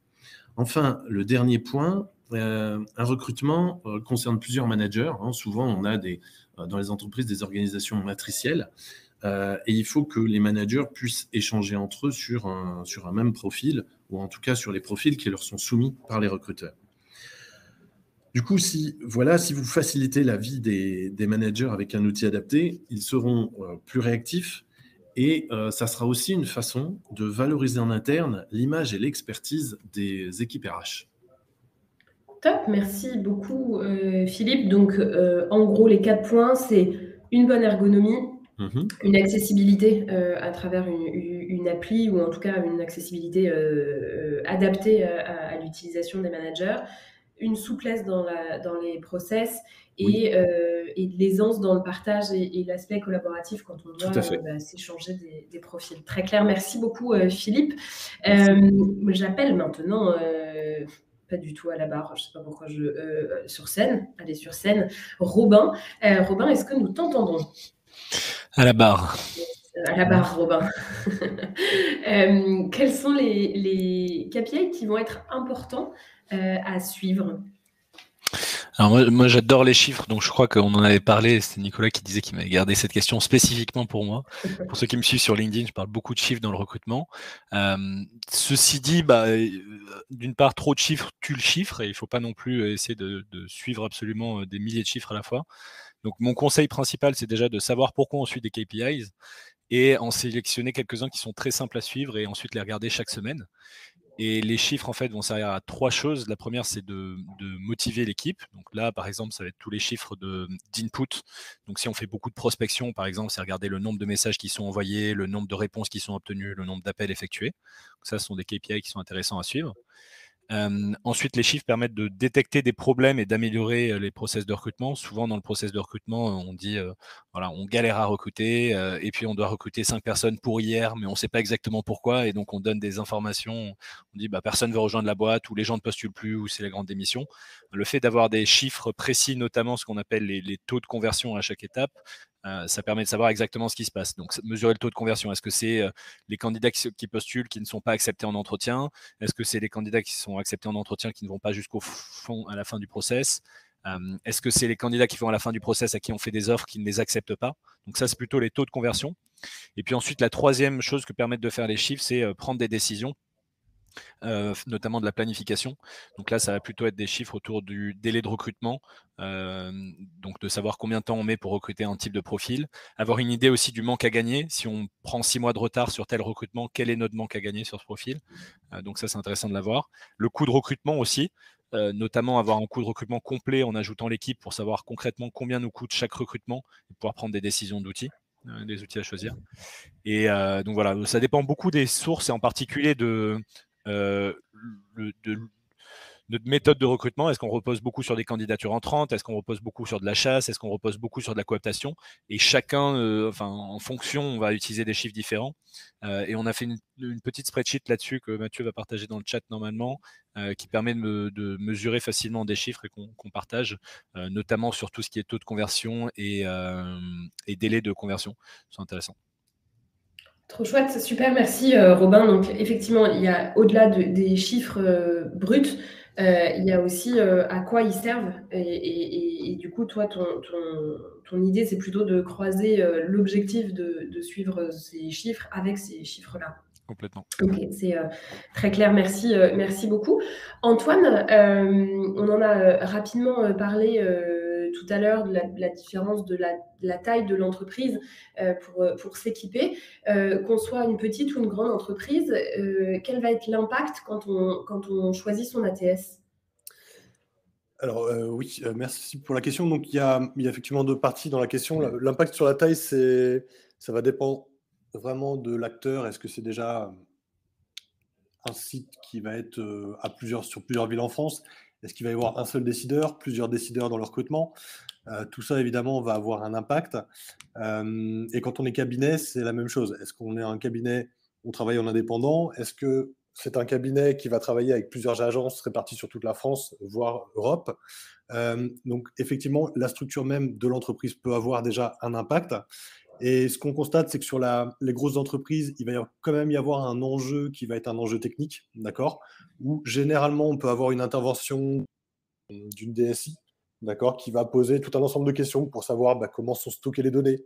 Speaker 5: Enfin, le dernier point, un recrutement concerne plusieurs managers. Souvent, on a dans les entreprises des organisations matricielles et il faut que les managers puissent échanger entre eux sur un même profil ou en tout cas sur les profils qui leur sont soumis par les recruteurs. Du coup, si vous facilitez la vie des managers avec un outil adapté, ils seront plus réactifs et ça sera aussi une façon de valoriser en interne l'image et l'expertise des équipes RH.
Speaker 2: Top, merci beaucoup Philippe. Donc en gros, les 4 points, c'est une bonne ergonomie, une accessibilité à travers une appli ou en tout cas une accessibilité adaptée à l'utilisation des managers, une souplesse dans les process et de l'aisance dans le partage et l'aspect collaboratif quand on doit s'échanger des profils. Très clair, merci beaucoup Philippe. J'appelle maintenant... pas du tout à la barre, je ne sais pas pourquoi sur scène, Robin. Robin, est-ce que nous t'entendons ?
Speaker 6: À la barre.
Speaker 2: À la barre, Robin. Quels sont les KPI qui vont être importants à suivre ?
Speaker 6: Alors moi j'adore les chiffres, donc je crois qu'on en avait parlé, c'est Nicolas qui disait qu'il m'avait gardé cette question spécifiquement pour moi. Pour ceux qui me suivent sur LinkedIn, je parle beaucoup de chiffres dans le recrutement. Ceci dit, d'une part, trop de chiffres tue le chiffre et il ne faut pas non plus essayer de suivre absolument des milliers de chiffres à la fois. Donc mon conseil principal, c'est déjà de savoir pourquoi on suit des KPIs et en sélectionner quelques-uns qui sont très simples à suivre et ensuite les regarder chaque semaine. Et les chiffres, en fait, vont servir à 3 choses. La première, c'est de motiver l'équipe. Donc là, par exemple, ça va être tous les chiffres d'input. Donc si on fait beaucoup de prospection, par exemple, c'est regarder le nombre de messages qui sont envoyés, le nombre de réponses qui sont obtenues, le nombre d'appels effectués. Donc ça, ce sont des KPI qui sont intéressants à suivre. Ensuite, les chiffres permettent de détecter des problèmes et d'améliorer les process de recrutement. Souvent, dans le process de recrutement, on dit on galère à recruter et puis on doit recruter 5 personnes pour hier, mais on ne sait pas exactement pourquoi. Et donc, on donne des informations. On dit personne ne veut rejoindre la boîte ou les gens ne postulent plus ou c'est la grande démission. Le fait d'avoir des chiffres précis, notamment ce qu'on appelle les taux de conversion à chaque étape, ça permet de savoir exactement ce qui se passe. Donc, mesurer le taux de conversion. Est-ce que c'est les candidats qui postulent qui ne sont pas acceptés en entretien ? Est-ce que c'est les candidats qui sont acceptés en entretien qui ne vont pas jusqu'au fond à la fin du process ? Est-ce que c'est les candidats qui vont à la fin du process à qui on fait des offres qui ne les acceptent pas ? Donc ça, c'est plutôt les taux de conversion. Et puis ensuite, la troisième chose que permettent de faire les chiffres, c'est prendre des décisions. Notamment de la planification. Donc là, ça va plutôt être des chiffres autour du délai de recrutement, donc de savoir combien de temps on met pour recruter un type de profil, avoir une idée aussi du manque à gagner. Si on prend 6 mois de retard sur tel recrutement, quel est notre manque à gagner sur ce profil ? Donc ça, c'est intéressant de l'avoir. Le coût de recrutement aussi, notamment avoir un coût de recrutement complet en ajoutant l'équipe pour savoir concrètement combien nous coûte chaque recrutement et pouvoir prendre des décisions d'outils. Des outils à choisir. Et donc voilà, ça dépend beaucoup des sources et en particulier de notre méthode de recrutement. Est-ce qu'on repose beaucoup sur des candidatures entrantes ? Est-ce qu'on repose beaucoup sur de la chasse ? Est-ce qu'on repose beaucoup sur de la cooptation ? Et chacun, en fonction, on va utiliser des chiffres différents. Et on a fait une petite spreadsheet là-dessus que Mathieu va partager dans le chat normalement, qui permet de mesurer facilement des chiffres et qu'on partage, notamment sur tout ce qui est taux de conversion et délai de conversion. C'est intéressant.
Speaker 2: Trop chouette, super, merci Robin. Donc effectivement, il y a au-delà des chiffres bruts, il y a aussi à quoi ils servent. Et du coup, toi, ton idée, c'est plutôt de croiser l'objectif de suivre ces chiffres avec ces chiffres-là.
Speaker 6: Complètement.
Speaker 2: Ok, c'est très clair, merci beaucoup. Antoine, on en a rapidement parlé tout à l'heure de la différence de la taille de l'entreprise pour s'équiper. Qu'on soit une petite ou une grande entreprise, quel va être l'impact quand on choisit son ATS ?
Speaker 4: Alors oui, merci pour la question. Donc il y a effectivement 2 parties dans la question. L'impact sur la taille, ça va dépendre vraiment de l'acteur. Est-ce que c'est déjà un site qui va être sur plusieurs villes en France ? Est-ce qu'il va y avoir un seul décideur, plusieurs décideurs dans le recrutement ? Tout ça, évidemment, va avoir un impact. Et quand on est cabinet, c'est la même chose. Est-ce qu'on est un cabinet, on travaille en indépendant ? Est-ce que c'est un cabinet qui va travailler avec plusieurs agences réparties sur toute la France, voire Europe. Donc, effectivement, la structure même de l'entreprise peut avoir déjà un impact. Et ce qu'on constate, c'est que sur les grosses entreprises, il va quand même y avoir un enjeu qui va être un enjeu technique, d'accord, où généralement, on peut avoir une intervention d'une DSI, d'accord, qui va poser tout un ensemble de questions pour savoir comment sont stockées les données,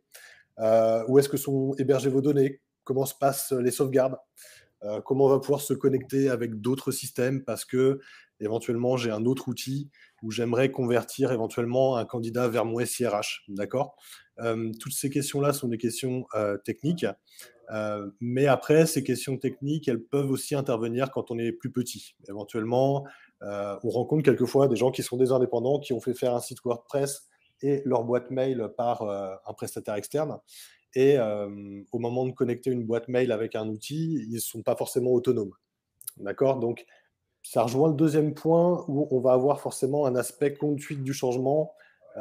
Speaker 4: où est-ce que sont hébergées vos données, comment se passent les sauvegardes, comment on va pouvoir se connecter avec d'autres systèmes parce que éventuellement j'ai un autre outil où j'aimerais convertir éventuellement un candidat vers mon SIRH, d'accord. Toutes ces questions-là sont des questions techniques, mais après, ces questions techniques, elles peuvent aussi intervenir quand on est plus petit. Éventuellement, on rencontre quelquefois des gens qui sont des indépendants, qui ont fait faire un site WordPress et leur boîte mail par un prestataire externe. Et au moment de connecter une boîte mail avec un outil, ils ne sont pas forcément autonomes. D'accord? Donc, ça rejoint le deuxième point où on va avoir forcément un aspect conduite du changement,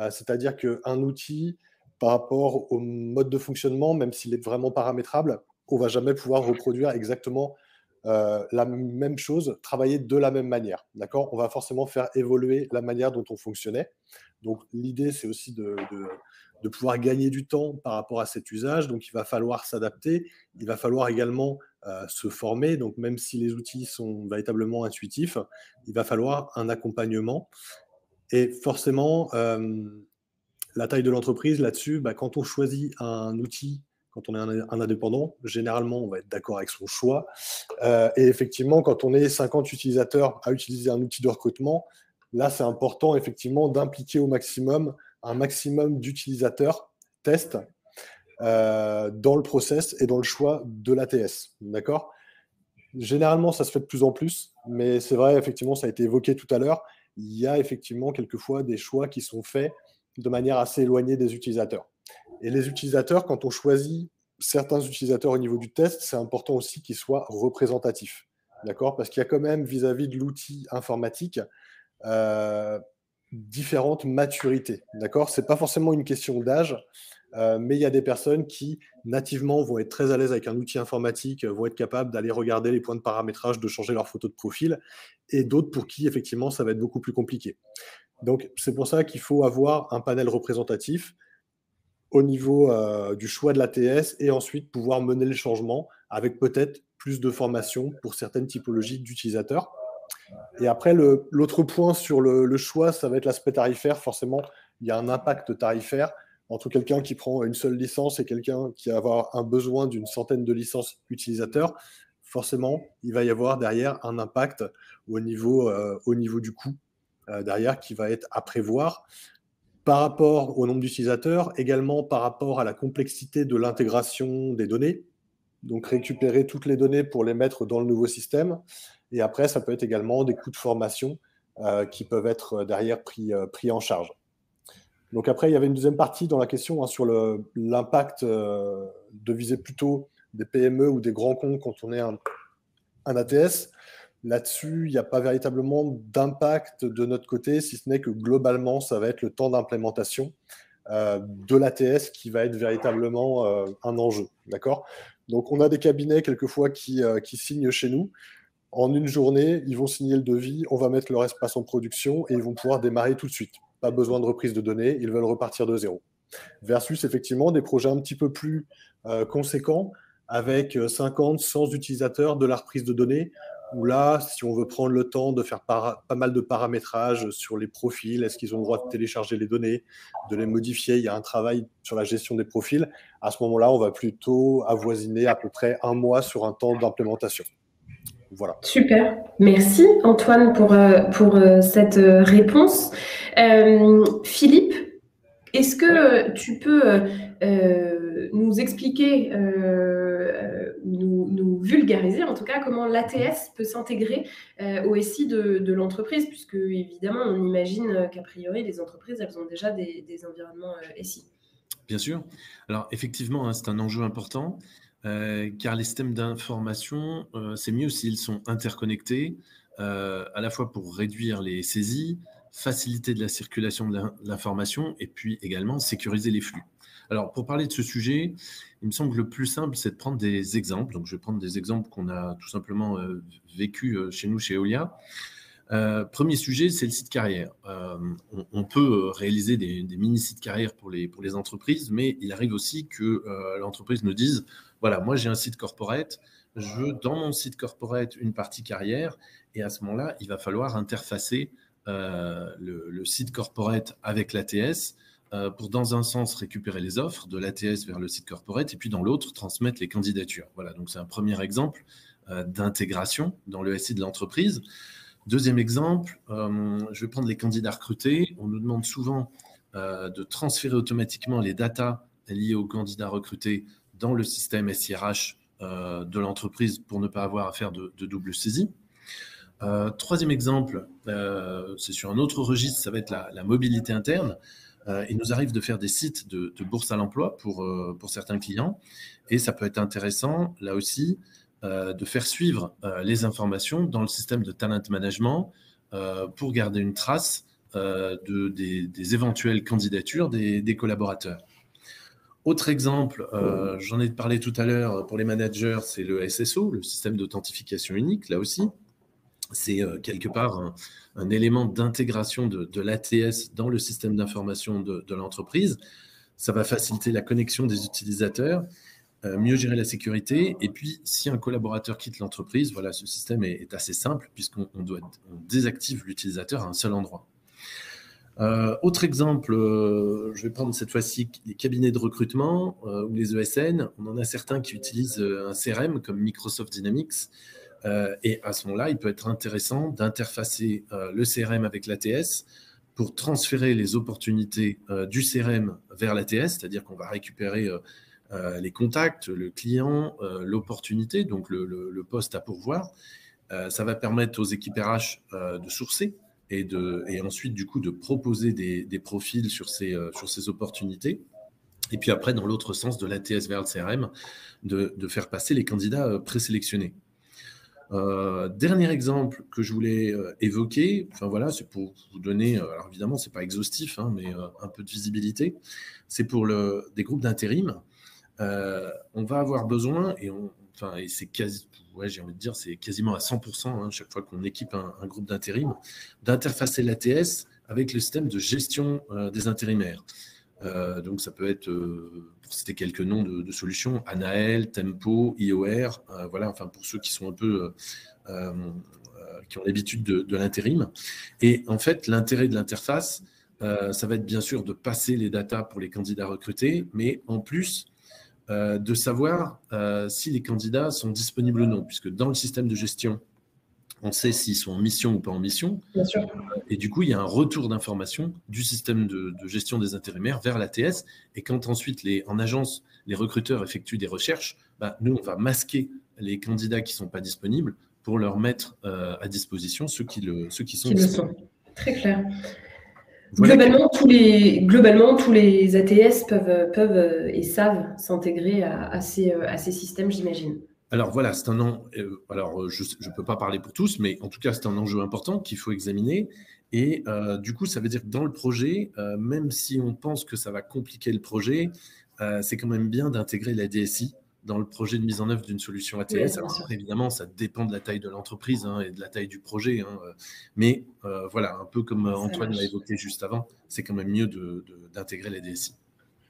Speaker 4: c'est-à-dire qu'un outil, par rapport au mode de fonctionnement, même s'il est vraiment paramétrable, on ne va jamais pouvoir reproduire exactement la même chose, travailler de la même manière. D'accord? On va forcément faire évoluer la manière dont on fonctionnait. Donc, l'idée, c'est aussi de pouvoir gagner du temps par rapport à cet usage. Donc, il va falloir s'adapter. Il va falloir également se former. Donc, même si les outils sont véritablement intuitifs, il va falloir un accompagnement. Et forcément, la taille de l'entreprise là-dessus, quand on choisit un outil, quand on est un indépendant, généralement, on va être d'accord avec son choix. Et effectivement, quand on est 50 utilisateurs à utiliser un outil de recrutement, là, c'est important effectivement d'impliquer au maximum un maximum d'utilisateurs tests dans le process et dans le choix de l'ATS. D'accord? Généralement, ça se fait de plus en plus, mais c'est vrai, effectivement, ça a été évoqué tout à l'heure, il y a effectivement quelquefois des choix qui sont faits de manière assez éloignée des utilisateurs. Et les utilisateurs, quand on choisit certains utilisateurs au niveau du test, c'est important aussi qu'ils soient représentatifs. D'accord? Parce qu'il y a quand même, vis-à-vis de l'outil informatique, différentes maturités. D'accord? Ce n'est pas forcément une question d'âge, mais il y a des personnes qui, nativement, vont être très à l'aise avec un outil informatique, vont être capables d'aller regarder les points de paramétrage, de changer leur photo de profil, et d'autres pour qui, effectivement, ça va être beaucoup plus compliqué. Donc, c'est pour ça qu'il faut avoir un panel représentatif au niveau du choix de l'ATS et ensuite pouvoir mener le changement avec peut-être plus de formation pour certaines typologies d'utilisateurs. Et après, l'autre point sur le choix, ça va être l'aspect tarifaire. Forcément, il y a un impact tarifaire entre quelqu'un qui prend une seule licence et quelqu'un qui va avoir un besoin d'une centaine de licences utilisateurs. Forcément, il va y avoir derrière un impact au niveau du coût derrière qui va être à prévoir par rapport au nombre d'utilisateurs, également par rapport à la complexité de l'intégration des données. Donc, récupérer toutes les données pour les mettre dans le nouveau système. Et après, ça peut être également des coûts de formation qui peuvent être derrière pris en charge. Donc après, il y avait une deuxième partie dans la question sur l'impact de viser plutôt des PME ou des grands comptes quand on est un ATS. Là-dessus, il n'y a pas véritablement d'impact de notre côté, si ce n'est que globalement, ça va être le temps d'implémentation de l'ATS qui va être véritablement un enjeu. D'accord ? Donc, on a des cabinets quelquefois qui signent chez nous. En une journée, ils vont signer le devis, on va mettre leur espace en production et ils vont pouvoir démarrer tout de suite. Pas besoin de reprise de données, ils veulent repartir de zéro. Versus effectivement des projets un petit peu plus conséquents avec 50, 100 utilisateurs de la reprise de données où là, si on veut prendre le temps de faire pas mal de paramétrage sur les profils, est-ce qu'ils ont le droit de télécharger les données, de les modifier, il y a un travail sur la gestion des profils. À ce moment-là, on va plutôt avoisiner à peu près 1 mois sur un temps d'implémentation. Voilà.
Speaker 2: Super. Merci Antoine pour cette réponse. Philippe, est-ce que tu peux nous expliquer, nous vulgariser en tout cas comment l'ATS peut s'intégrer au SI de l'entreprise, puisque évidemment on imagine qu'a priori les entreprises elles ont déjà des environnements SI.
Speaker 5: Bien sûr. Alors effectivement, c'est un enjeu important. Car les systèmes d'information, c'est mieux s'ils sont interconnectés, à la fois pour réduire les saisies, faciliter de la circulation de l'information et puis également sécuriser les flux. Alors, pour parler de ce sujet, il me semble que le plus simple, c'est de prendre des exemples. Donc, je vais prendre des exemples qu'on a tout simplement vécu chez nous, chez Eolia. Premier sujet, c'est le site carrière. On peut réaliser des mini-sites carrière pour les entreprises, mais il arrive aussi que l'entreprise nous dise, voilà, moi j'ai un site corporate, je veux dans mon site corporate une partie carrière, et à ce moment-là, il va falloir interfacer le site corporate avec l'ATS pour, dans un sens, récupérer les offres de l'ATS vers le site corporate, et puis dans l'autre, transmettre les candidatures. Voilà, donc c'est un premier exemple d'intégration dans le SI de l'entreprise. Deuxième exemple, je vais prendre les candidats recrutés. On nous demande souvent de transférer automatiquement les datas liées aux candidats recrutés dans le système SIRH de l'entreprise pour ne pas avoir à faire de double saisie. Troisième exemple, c'est sur un autre registre, ça va être la mobilité interne. Il nous arrive de faire des sites de bourse à l'emploi pour certains clients, et ça peut être intéressant, là aussi, de faire suivre les informations dans le système de talent management pour garder une trace des éventuelles candidatures des collaborateurs. Autre exemple, j'en ai parlé tout à l'heure pour les managers, c'est le SSO, le système d'authentification unique, là aussi. C'est quelque part un élément d'intégration de l'ATS dans le système d'information de l'entreprise. Ça va faciliter la connexion des utilisateurs, mieux gérer la sécurité. Et puis, si un collaborateur quitte l'entreprise, voilà, ce système est assez simple puisqu'on désactive l'utilisateur à un seul endroit. Autre exemple, je vais prendre cette fois-ci les cabinets de recrutement ou les ESN. On en a certains qui utilisent un CRM comme Microsoft Dynamics. Et à ce moment-là, il peut être intéressant d'interfacer le CRM avec l'ATS pour transférer les opportunités du CRM vers l'ATS, c'est-à-dire qu'on va récupérer les contacts, le client, l'opportunité, donc le poste à pourvoir. Ça va permettre aux équipes RH de sourcer et ensuite, du coup, de proposer des profils sur ces opportunités. Et puis après, dans l'autre sens, de l'ATS vers le CRM, de faire passer les candidats présélectionnés. Dernier exemple que je voulais évoquer, enfin voilà, c'est pour vous donner, alors évidemment, c'est pas exhaustif, hein, mais un peu de visibilité. C'est pour des groupes d'intérim. On va avoir besoin, et c'est quasi, ouais, j'ai envie de dire, c'est quasiment à 100%, hein, chaque fois qu'on équipe un groupe d'intérim, d'interfacer l'ATS avec le système de gestion des intérimaires. Donc ça peut être, pour citer quelques noms de solutions, Anael, Tempo, IOR, voilà, enfin pour ceux qui sont un peu, qui ont l'habitude de l'intérim. Et en fait, l'intérêt de l'interface, ça va être bien sûr de passer les datas pour les candidats recrutés, mais en plus de savoir si les candidats sont disponibles ou non, puisque dans le système de gestion, on sait s'ils sont en mission ou pas en mission.
Speaker 2: Bien sûr.
Speaker 5: Et du coup, il y a un retour d'information du système de gestion des intérimaires vers l'ATS. Et quand ensuite, en agence, les recruteurs effectuent des recherches, nous, on va masquer les candidats qui ne sont pas disponibles pour leur mettre à disposition ceux qui sont disponibles.
Speaker 2: Très clair.
Speaker 5: Voilà.
Speaker 2: Globalement, tous les ATS peuvent et savent s'intégrer à ces systèmes, j'imagine.
Speaker 5: Alors voilà, c'est je ne peux pas parler pour tous, mais en tout cas, c'est un enjeu important qu'il faut examiner. Et du coup, ça veut dire que dans le projet, même si on pense que ça va compliquer le projet, c'est quand même bien d'intégrer la DSI dans le projet de mise en œuvre d'une solution ATS.
Speaker 2: Oui,
Speaker 5: alors, évidemment, ça dépend de la taille de l'entreprise et de la taille du projet. Mais voilà, un peu comme Antoine l'a évoqué juste avant, c'est quand même mieux d'intégrer la DSI.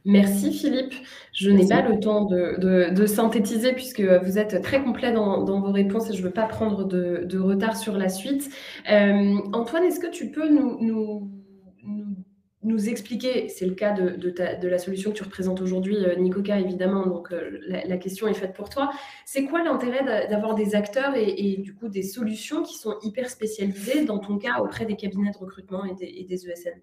Speaker 2: Merci Philippe. Je n'ai pas le temps de synthétiser puisque vous êtes très complet dans vos réponses et je ne veux pas prendre de retard sur la suite. Antoine, est-ce que tu peux nous expliquer, c'est le cas de la solution que tu représentes aujourd'hui, Nicoca, évidemment, donc la question est faite pour toi. C'est quoi l'intérêt d'avoir des acteurs et du coup des solutions qui sont hyper spécialisées, dans ton cas, auprès des cabinets de recrutement et des ESN ?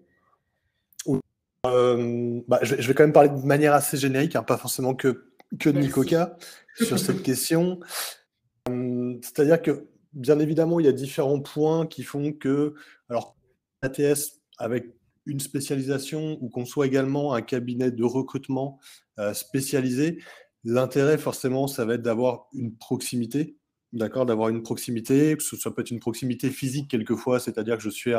Speaker 4: Je vais quand même parler de manière assez générique, pas forcément que de Nicoca sur cette question. C'est-à-dire que, bien évidemment, il y a différents points qui font que, alors, ATS avec une spécialisation ou qu'on soit également un cabinet de recrutement spécialisé, l'intérêt, forcément, ça va être d'avoir une proximité, d'accord, d'avoir une proximité. Ça peut être une proximité physique quelquefois, c'est-à-dire que je suis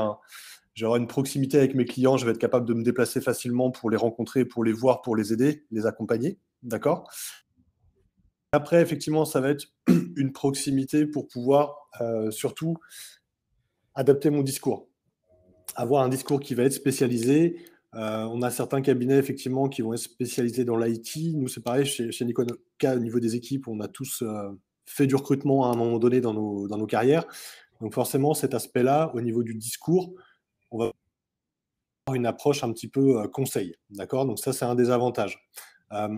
Speaker 4: J'aurai une proximité avec mes clients, je vais être capable de me déplacer facilement pour les rencontrer, pour les voir, pour les aider, les accompagner. D'accord ? Après, effectivement, ça va être une proximité pour pouvoir surtout adapter mon discours. Avoir un discours qui va être spécialisé. On a certains cabinets, effectivement, qui vont être spécialisés dans l'IT. Nous, c'est pareil, chez Niconoca, au niveau des équipes, on a tous fait du recrutement à un moment donné dans nos carrières. Donc, forcément, cet aspect-là, au niveau du discours, on va avoir une approche un petit peu conseil. D'accord ? Donc, ça, c'est un des avantages.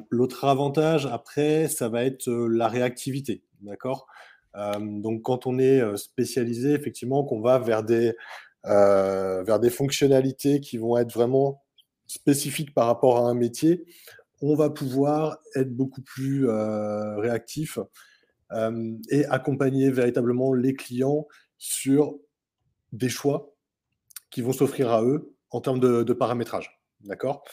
Speaker 4: L'autre avantage, après, ça va être la réactivité. D'accord ? Donc, quand on est spécialisé, effectivement, qu'on va vers des fonctionnalités qui vont être vraiment spécifiques par rapport à un métier, on va pouvoir être beaucoup plus réactif et accompagner véritablement les clients sur des choix qui vont s'offrir à eux en termes de paramétrage. D'accord ?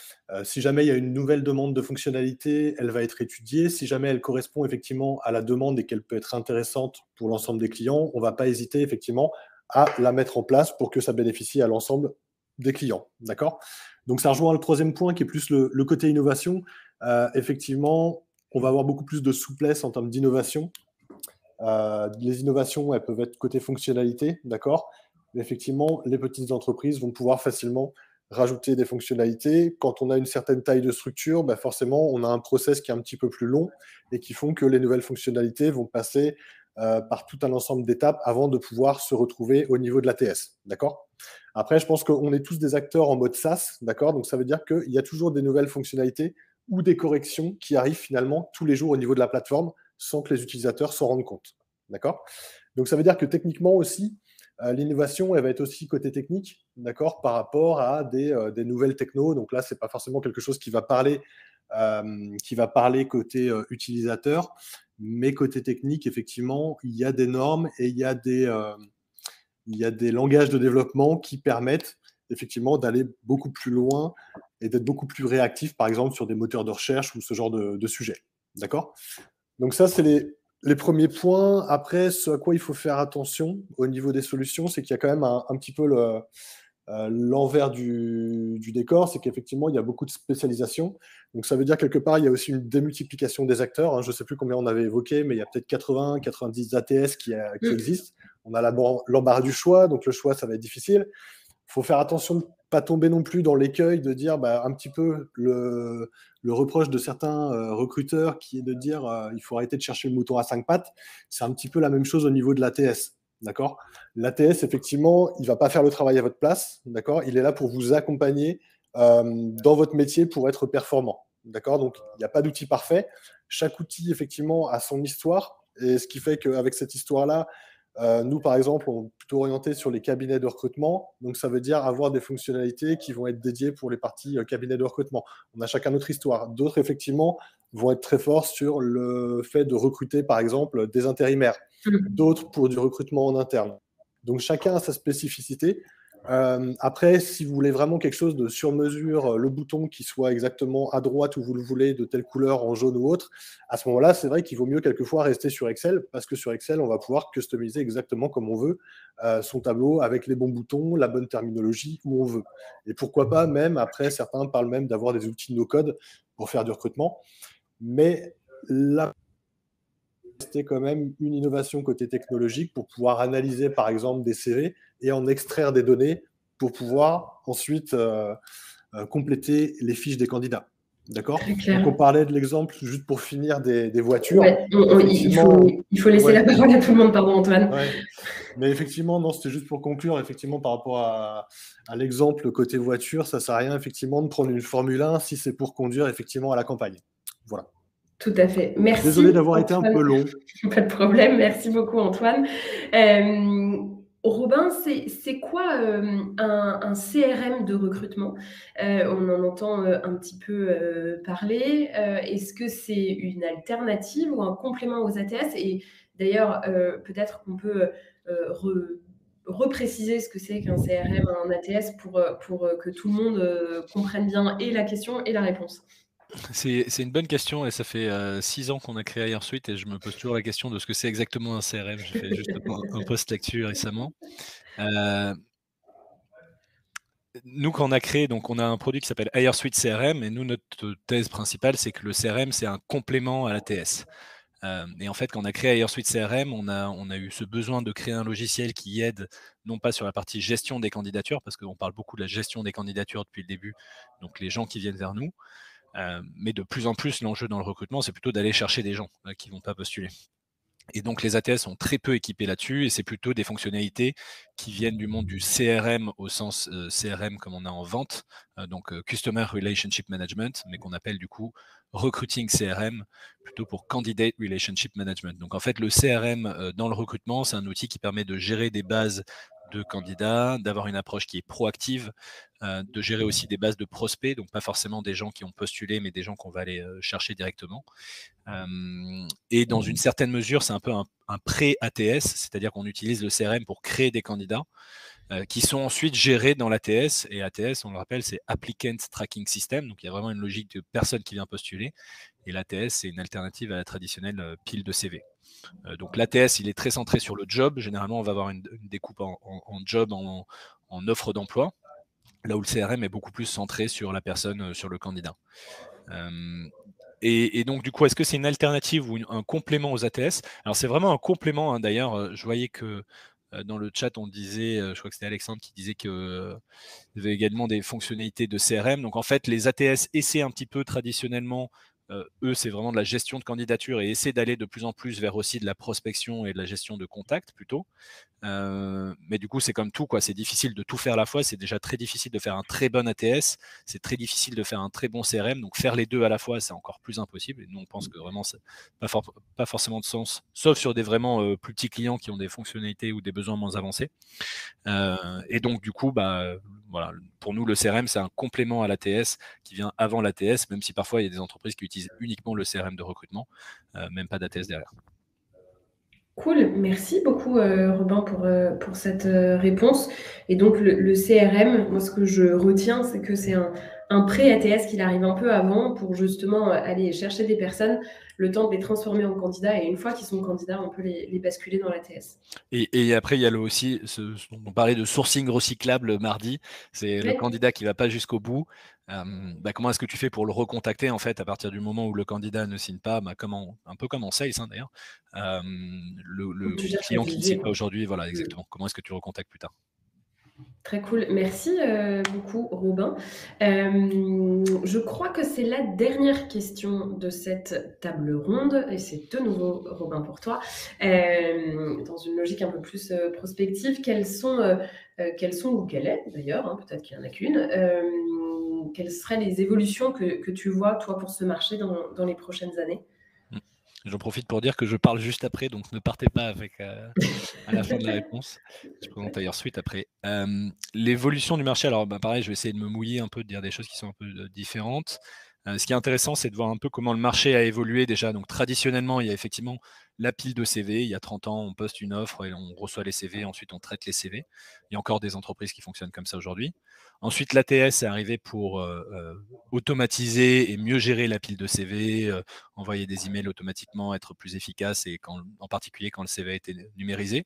Speaker 4: Si jamais il y a une nouvelle demande de fonctionnalité, elle va être étudiée. Si jamais elle correspond effectivement à la demande et qu'elle peut être intéressante pour l'ensemble des clients, on ne va pas hésiter effectivement à la mettre en place pour que ça bénéficie à l'ensemble des clients. D'accord ? Donc, ça rejoint le troisième point qui est plus le côté innovation. Effectivement, on va avoir beaucoup plus de souplesse en termes d'innovation. Les innovations, elles peuvent être côté fonctionnalité, d'accord ? Mais effectivement, les petites entreprises vont pouvoir facilement rajouter des fonctionnalités. Quand on a une certaine taille de structure, bah forcément, on a un process qui est un petit peu plus long et qui font que les nouvelles fonctionnalités vont passer par tout un ensemble d'étapes avant de pouvoir se retrouver au niveau de l'ATS. D'accord ? Après, je pense qu'on est tous des acteurs en mode SaaS. D'accord ? Donc, ça veut dire qu'il y a toujours des nouvelles fonctionnalités ou des corrections qui arrivent finalement tous les jours au niveau de la plateforme sans que les utilisateurs s'en rendent compte. D'accord ? Donc, ça veut dire que techniquement aussi, l'innovation, elle va être aussi côté technique, d'accord, par rapport à des nouvelles technos. Donc là, ce n'est pas forcément quelque chose qui va parler côté utilisateur, mais côté technique, effectivement, il y a des normes et il y a des langages de développement qui permettent effectivement d'aller beaucoup plus loin et d'être beaucoup plus réactif, par exemple, sur des moteurs de recherche ou ce genre de sujet. D'accord ? Donc ça, c'est les premiers points. Après, ce à quoi il faut faire attention au niveau des solutions, c'est qu'il y a quand même un petit peu l'envers du décor, c'est qu'effectivement, il y a beaucoup de spécialisation. Donc ça veut dire quelque part, il y a aussi une démultiplication des acteurs. Je ne sais plus combien on avait évoqué, mais il y a peut-être 80, 90 ATS qui existent. On a l'embarras du choix, donc le choix, ça va être difficile. Il faut faire attention de ne pas tomber non plus dans l'écueil de dire un petit peu le reproche de certains recruteurs qui est de dire il faut arrêter de chercher le mouton à 5 pattes. C'est un petit peu la même chose au niveau de l'ATS. D'accord ? L'ATS, effectivement, il ne va pas faire le travail à votre place. D'accord ? Il est là pour vous accompagner dans votre métier pour être performant. D'accord ? Donc, il n'y a pas d'outil parfait. Chaque outil, effectivement, a son histoire. Et ce qui fait qu'avec cette histoire-là, nous, par exemple, on est plutôt orienté sur les cabinets de recrutement. Donc, ça veut dire avoir des fonctionnalités qui vont être dédiées pour les parties cabinets de recrutement. On a chacun notre histoire. D'autres, effectivement, vont être très forts sur le fait de recruter, par exemple, des intérimaires. D'autres pour du recrutement en interne. Donc, chacun a sa spécificité. Après, si vous voulez vraiment quelque chose de sur mesure, le bouton qui soit exactement à droite où vous le voulez, de telle couleur, en jaune ou autre, à ce moment-là, c'est vrai qu'il vaut mieux quelquefois rester sur Excel, parce que sur Excel, on va pouvoir customiser exactement comme on veut son tableau, avec les bons boutons, la bonne terminologie, où on veut. Et pourquoi pas même, après, certains parlent même d'avoir des outils no-code pour faire du recrutement. Mais là, c'était quand même une innovation côté technologique pour pouvoir analyser, par exemple, des CV et en extraire des données pour pouvoir ensuite compléter les fiches des candidats. D'accord ? Donc, on parlait de l'exemple, juste pour finir, des voitures.
Speaker 2: Ouais, il faut laisser la parole à tout le monde, pardon Antoine.
Speaker 4: Ouais. Mais effectivement, non, c'était juste pour conclure, effectivement, par rapport à l'exemple côté voiture, ça ne sert à rien, effectivement, de prendre une Formule 1 si c'est pour conduire, effectivement, à la campagne. Voilà.
Speaker 2: Tout à fait. Merci.
Speaker 4: Désolé d'avoir été un peu long.
Speaker 2: Pas de problème. Merci beaucoup, Antoine. Robin, c'est quoi un CRM de recrutement ? On en entend un petit peu parler. Est-ce que c'est une alternative ou un complément aux ATS ? Et d'ailleurs, peut-être qu'on peut repréciser ce que c'est qu'un CRM, un ATS pour que tout le monde comprenne bien et la question et la réponse.
Speaker 6: C'est une bonne question et ça fait 6 ans qu'on a créé HireSuite et je me pose toujours la question de ce que c'est exactement un CRM. J'ai fait juste un post là-dessus récemment. nous, quand on a créé, donc on a un produit qui s'appelle HireSuite CRM, et nous, notre thèse principale, c'est que le CRM, c'est un complément à l'ATS. Et en fait, quand on a créé HireSuite CRM, on a eu ce besoin de créer un logiciel qui aide, non pas sur la partie gestion des candidatures, parce qu'on parle beaucoup de la gestion des candidatures depuis le début, donc les gens qui viennent vers nous, mais de plus en plus, l'enjeu dans le recrutement, c'est plutôt d'aller chercher des gens qui ne vont pas postuler. Et donc les ATS sont très peu équipés là-dessus, et c'est plutôt des fonctionnalités qui viennent du monde du CRM au sens CRM comme on a en vente, donc Customer Relationship Management, mais qu'on appelle du coup Recruiting CRM, plutôt pour Candidate Relationship Management. Donc en fait, le CRM dans le recrutement, c'est un outil qui permet de gérer des bases de candidats, d'avoir une approche qui est proactive, de gérer aussi des bases de prospects, donc pas forcément des gens qui ont postulé, mais des gens qu'on va aller chercher directement. Et dans une certaine mesure, c'est un peu un pré-ATS, c'est-à-dire qu'on utilise le CRM pour créer des candidats qui sont ensuite gérés dans l'ATS. Et ATS, on le rappelle, c'est Applicant Tracking System, donc il y a vraiment une logique de personne qui vient postuler. Et l'ATS, c'est une alternative à la traditionnelle pile de CV. Donc l'ATS, il est très centré sur le job. Généralement, on va avoir une découpe en job, en offre d'emploi, là où le CRM est beaucoup plus centré sur la personne, sur le candidat. Et donc, du coup, est-ce que c'est une alternative ou un complément aux ATS? Alors, c'est vraiment un complément. D'ailleurs, je voyais que dans le chat, on disait, je crois que c'était Alexandre qui disait qu'il y avait également des fonctionnalités de CRM. Donc, en fait, les ATS essaient un petit peu traditionnellement, eux, c'est vraiment de la gestion de candidature et essaient d'aller de plus en plus vers aussi de la prospection et de la gestion de contacts plutôt. Mais du coup, c'est comme tout, quoi. C'est difficile de tout faire à la fois. C'est déjà très difficile de faire un très bon ATS. C'est très difficile de faire un très bon CRM. Donc, faire les deux à la fois, c'est encore plus impossible. Et nous, on pense que vraiment, ça n'a pas forcément de sens, sauf sur des vraiment plus petits clients qui ont des fonctionnalités ou des besoins moins avancés. Et donc, du coup, voilà, pour nous, le CRM, c'est un complément à l'ATS qui vient avant l'ATS, même si parfois, il y a des entreprises qui utilisent uniquement le CRM de recrutement, même pas d'ATS derrière.
Speaker 2: Cool, merci beaucoup Robin pour cette réponse. Et donc le CRM, moi ce que je retiens, c'est que c'est un pré-ATS qu'il arrive un peu avant pour justement aller chercher des personnes, le temps de les transformer en candidats, et une fois qu'ils sont candidats, on peut les basculer dans l'ATS.
Speaker 6: Et après, il y a aussi, on parlait de sourcing recyclable mardi, c'est le candidat qui ne va pas jusqu'au bout. Comment est-ce que tu fais pour le recontacter en fait à partir du moment où le candidat ne signe pas, un peu comme en sales d'ailleurs, le client qui ne signe pas aujourd'hui, voilà exactement. Comment est-ce que tu recontactes plus tard?
Speaker 2: Très cool. Merci beaucoup, Robin. Je crois que c'est la dernière question de cette table ronde, et c'est de nouveau, Robin, pour toi. Dans une logique un peu plus prospective, quelles sont ou quelle est d'ailleurs, peut-être qu'il n'y en a qu'une, quelles seraient les évolutions que tu vois, toi, pour ce marché dans les prochaines années?
Speaker 6: J'en profite pour dire que je parle juste après, donc ne partez pas avec à la fin de la réponse. Je présente HireSuite après. L'évolution du marché, alors pareil, je vais essayer de me mouiller un peu, de dire des choses qui sont un peu différentes. Ce qui est intéressant, c'est de voir un peu comment le marché a évolué déjà. Donc traditionnellement, il y a effectivement la pile de CV. Il y a 30 ans, on poste une offre et on reçoit les CV, ensuite on traite les CV. Il y a encore des entreprises qui fonctionnent comme ça aujourd'hui. Ensuite, l'ATS est arrivé pour automatiser et mieux gérer la pile de CV, envoyer des emails automatiquement, être plus efficace, et en particulier quand le CV a été numérisé.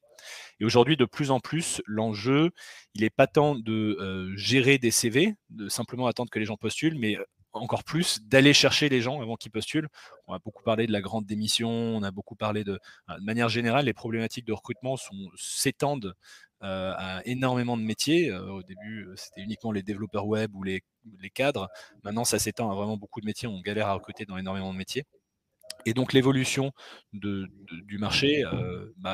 Speaker 6: Et aujourd'hui, de plus en plus, l'enjeu, il n'est pas tant de gérer des CV, de simplement attendre que les gens postulent, mais encore plus d'aller chercher les gens avant qu'ils postulent. On a beaucoup parlé de la grande démission, on a beaucoup parlé de manière générale, les problématiques de recrutement s'étendent à énormément de métiers. Au début, c'était uniquement les développeurs web ou les cadres. Maintenant, ça s'étend à vraiment beaucoup de métiers. On galère à recruter dans énormément de métiers. Et donc l'évolution du marché,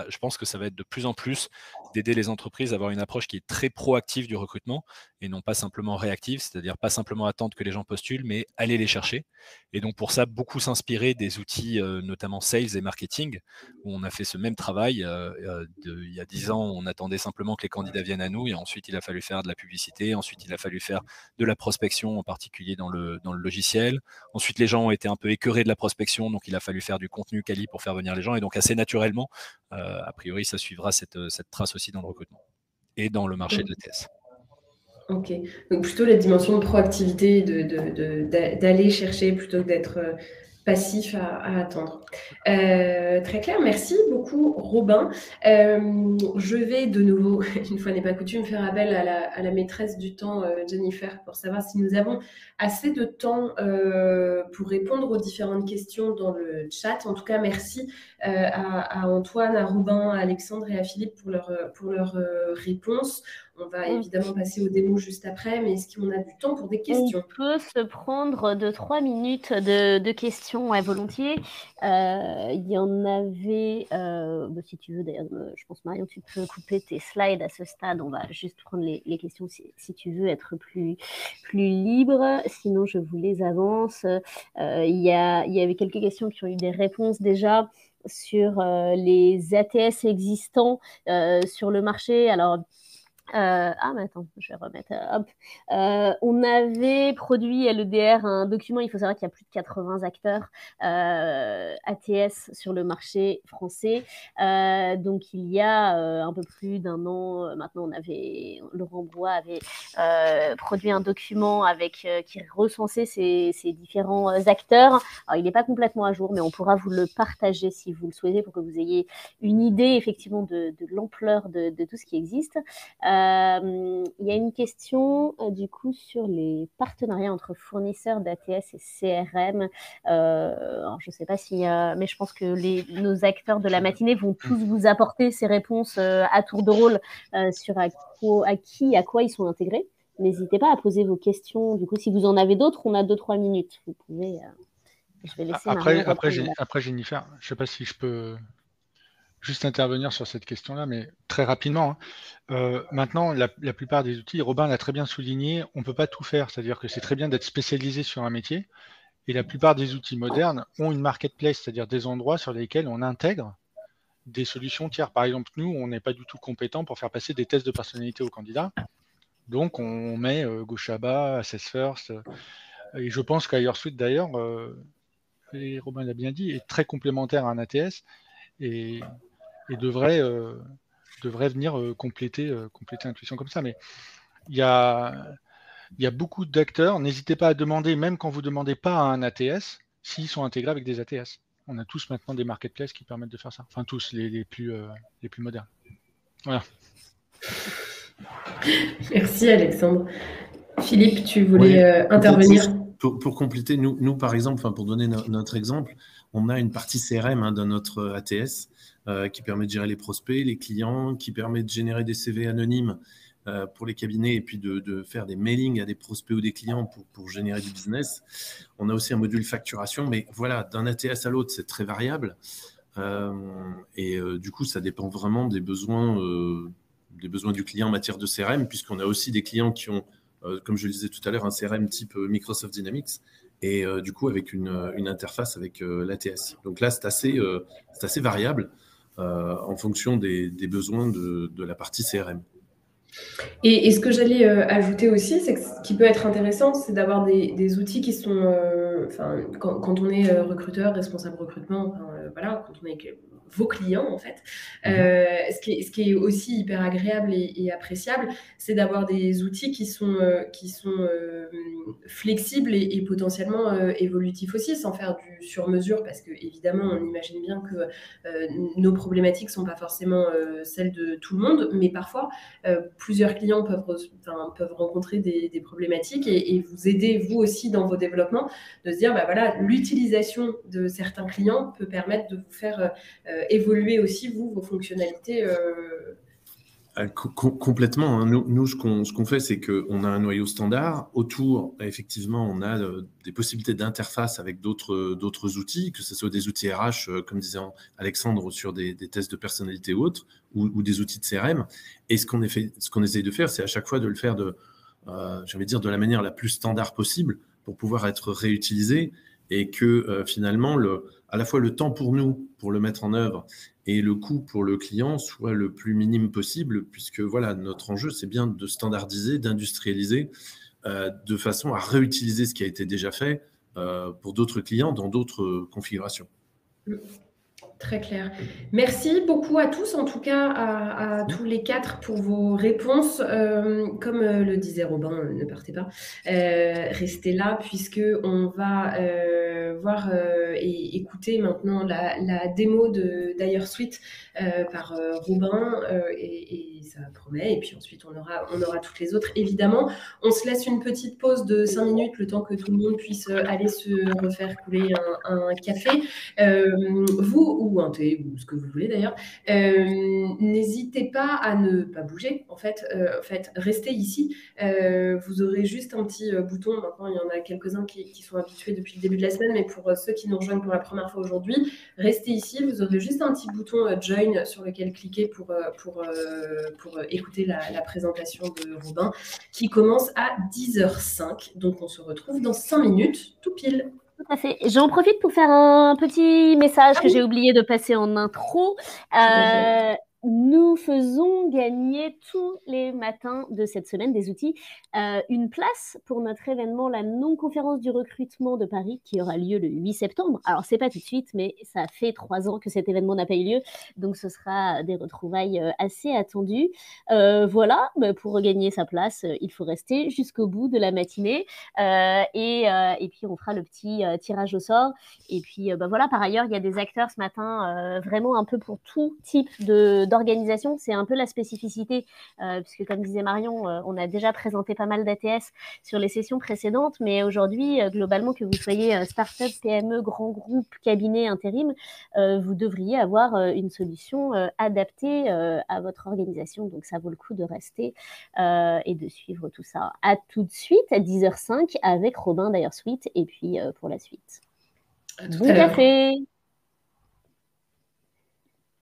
Speaker 6: je pense que ça va être de plus en plus d'aider les entreprises à avoir une approche qui est très proactive du recrutement et non pas simplement réactive, c'est-à-dire pas simplement attendre que les gens postulent, mais aller les chercher. Et donc pour ça, beaucoup s'inspirer des outils, notamment sales et marketing, où on a fait ce même travail. Il y a 10 ans, on attendait simplement que les candidats viennent à nous, et ensuite il a fallu faire de la publicité, ensuite il a fallu faire de la prospection, en particulier dans le logiciel. Ensuite, les gens ont été un peu écœurés de la prospection, donc il a fallu faire du contenu quali pour faire venir les gens. Et donc, assez naturellement, a priori, ça suivra cette trace aussi dans le recrutement et dans le marché de l'ATS.
Speaker 2: Ok, donc plutôt la dimension de proactivité, d'aller chercher plutôt que passif à attendre. Très clair, merci beaucoup Robin. Je vais de nouveau, une fois n'est pas coutume, faire appel à la maîtresse du temps, Jennifer, pour savoir si nous avons assez de temps pour répondre aux différentes questions dans le chat. En tout cas, merci à Antoine, à Robin, à Alexandre et à Philippe pour leurs réponses. On va évidemment passer aux démos juste après, mais est-ce qu'on a du temps pour des questions?
Speaker 1: On peut se prendre 2-3 minutes de questions, ouais, volontiers. Il y en avait, si tu veux, d'ailleurs, je pense, Marion, tu peux couper tes slides à ce stade. On va juste prendre les questions si tu veux être plus libre. Sinon, je vous les avance. Il y avait quelques questions qui ont eu des réponses déjà sur les ATS existants sur le marché. Alors, mais attends, je vais remettre. Hop. On avait produit LEDR un document. Il faut savoir qu'il y a plus de 80 acteurs ATS sur le marché français. Donc, il y a un peu plus d'un an, maintenant, Laurent Brois avait produit un document qui recensait ces différents acteurs. Alors, il n'est pas complètement à jour, mais on pourra vous le partager si vous le souhaitez pour que vous ayez une idée, effectivement, de l'ampleur de tout ce qui existe. Il y a une question du coup sur les partenariats entre fournisseurs d'ATS et CRM. Alors, je ne sais pas mais je pense que nos acteurs de la matinée vont tous vous apporter ces réponses à tour de rôle sur à quoi ils sont intégrés. N'hésitez pas à poser vos questions. Du coup, si vous en avez d'autres, on a 2-3 minutes. Vous pouvez. Je vais laisser
Speaker 3: après Jennifer, je ne sais pas si je peux juste intervenir sur cette question-là, mais très rapidement. Maintenant, la plupart des outils, Robin l'a très bien souligné, on ne peut pas tout faire. C'est-à-dire que c'est très bien d'être spécialisé sur un métier. Et la plupart des outils modernes ont une marketplace, c'est-à-dire des endroits sur lesquels on intègre des solutions tiers. Par exemple, nous, on n'est pas du tout compétent pour faire passer des tests de personnalité aux candidats. Donc, on met Goshaba, AssessFirst. Et je pense qu'Airsuite, d'ailleurs, et Robin l'a bien dit, est très complémentaire à un ATS. Et devrait venir compléter Intuition comme ça. Mais il y a beaucoup d'acteurs. N'hésitez pas à demander, même quand vous ne demandez pas à un ATS, s'ils sont intégrés avec des ATS. On a tous maintenant des marketplaces qui permettent de faire ça. Enfin, tous, les plus modernes. Voilà.
Speaker 2: Merci Alexandre. Philippe, tu voulais intervenir?
Speaker 5: Pour compléter, nous, par exemple, pour donner notre exemple, on a une partie CRM dans notre ATS qui permet de gérer les prospects, les clients, qui permet de générer des CV anonymes pour les cabinets et puis de faire des mailings à des prospects ou des clients pour générer du business. On a aussi un module facturation, mais voilà, d'un ATS à l'autre, c'est très variable. Du coup, ça dépend vraiment des besoins du client en matière de CRM, puisqu'on a aussi des clients qui ont, comme je le disais tout à l'heure, un CRM type Microsoft Dynamics, et du coup avec une interface avec l'ATS. Donc là, c'est assez variable en fonction des besoins de la partie CRM.
Speaker 2: Et ce que j'allais ajouter aussi, c'est que ce qui peut être intéressant, c'est d'avoir des outils qui sont, quand on est recruteur, responsable recrutement, voilà, quand on est vos clients en fait, ce qui est aussi hyper agréable et appréciable, c'est d'avoir des outils qui sont flexibles et potentiellement évolutifs aussi, sans faire du sur-mesure, parce que évidemment, on imagine bien que nos problématiques sont pas forcément celles de tout le monde, mais parfois plusieurs clients peuvent rencontrer des problématiques et vous aider, vous aussi, dans vos développements, de se dire, voilà, l'utilisation de certains clients peut permettre de vous faire évoluer aussi, vos fonctionnalités.
Speaker 5: Complètement. Hein. Nous, ce qu'on fait, c'est qu'on a un noyau standard. Autour, effectivement, on a des possibilités d'interface avec d'autres outils, que ce soit des outils RH, comme disait Alexandre, sur des tests de personnalité ou autres, ou des outils de CRM. Et ce qu'on essaye de faire, c'est à chaque fois de le faire de la manière la plus standard possible pour pouvoir être réutilisé et que finalement, à la fois le temps pour nous, pour le mettre en œuvre, et le coût pour le client soit le plus minime possible, puisque voilà, notre enjeu, c'est bien de standardiser, d'industrialiser, de façon à réutiliser ce qui a été déjà fait pour d'autres clients dans d'autres configurations.
Speaker 2: Très clair. Merci beaucoup à tous, en tout cas à tous les 4 pour vos réponses. Comme le disait Robin, ne partez pas, restez là puisque on va voir et écouter maintenant la démo de Dire Sweet par Robin et ça promet. Et puis ensuite on aura toutes les autres évidemment. On se laisse une petite pause de 5 minutes le temps que tout le monde puisse aller se refaire couler un café. Vous ou un thé ou ce que vous voulez d'ailleurs, n'hésitez pas à ne pas bouger en fait, restez ici. Vous aurez juste un petit bouton. Maintenant il y en a quelques-uns qui sont habitués depuis le début de la semaine, mais pour ceux qui nous rejoignent pour la première fois aujourd'hui, restez ici. Vous aurez juste un petit bouton join sur lequel cliquer pour écouter la présentation de Robin qui commence à 10h05. Donc on se retrouve dans 5 minutes tout pile.
Speaker 1: Tout à fait. J'en profite pour faire un petit message que j'ai oublié de passer en intro. Nous faisons gagner tous les matins de cette semaine des outils une place pour notre événement, la non-conférence du recrutement de Paris, qui aura lieu le 8 septembre. Alors, c'est pas tout de suite, mais ça fait 3 ans que cet événement n'a pas eu lieu, donc ce sera des retrouvailles assez attendues. Voilà, pour regagner sa place, il faut rester jusqu'au bout de la matinée et puis on fera le petit tirage au sort. Et puis voilà, par ailleurs, il y a des acteurs ce matin vraiment un peu pour tout type d'organisation. C'est un peu la spécificité, puisque comme disait Marion, on a déjà présenté pas mal d'ATS sur les sessions précédentes, mais aujourd'hui, globalement, que vous soyez start-up, PME, grand groupe, cabinet, intérim, vous devriez avoir une solution adaptée à votre organisation. Donc, ça vaut le coup de rester et de suivre tout ça. À tout de suite, à 10h05, avec Robin Dire Sweet, et puis pour la suite. Bon café!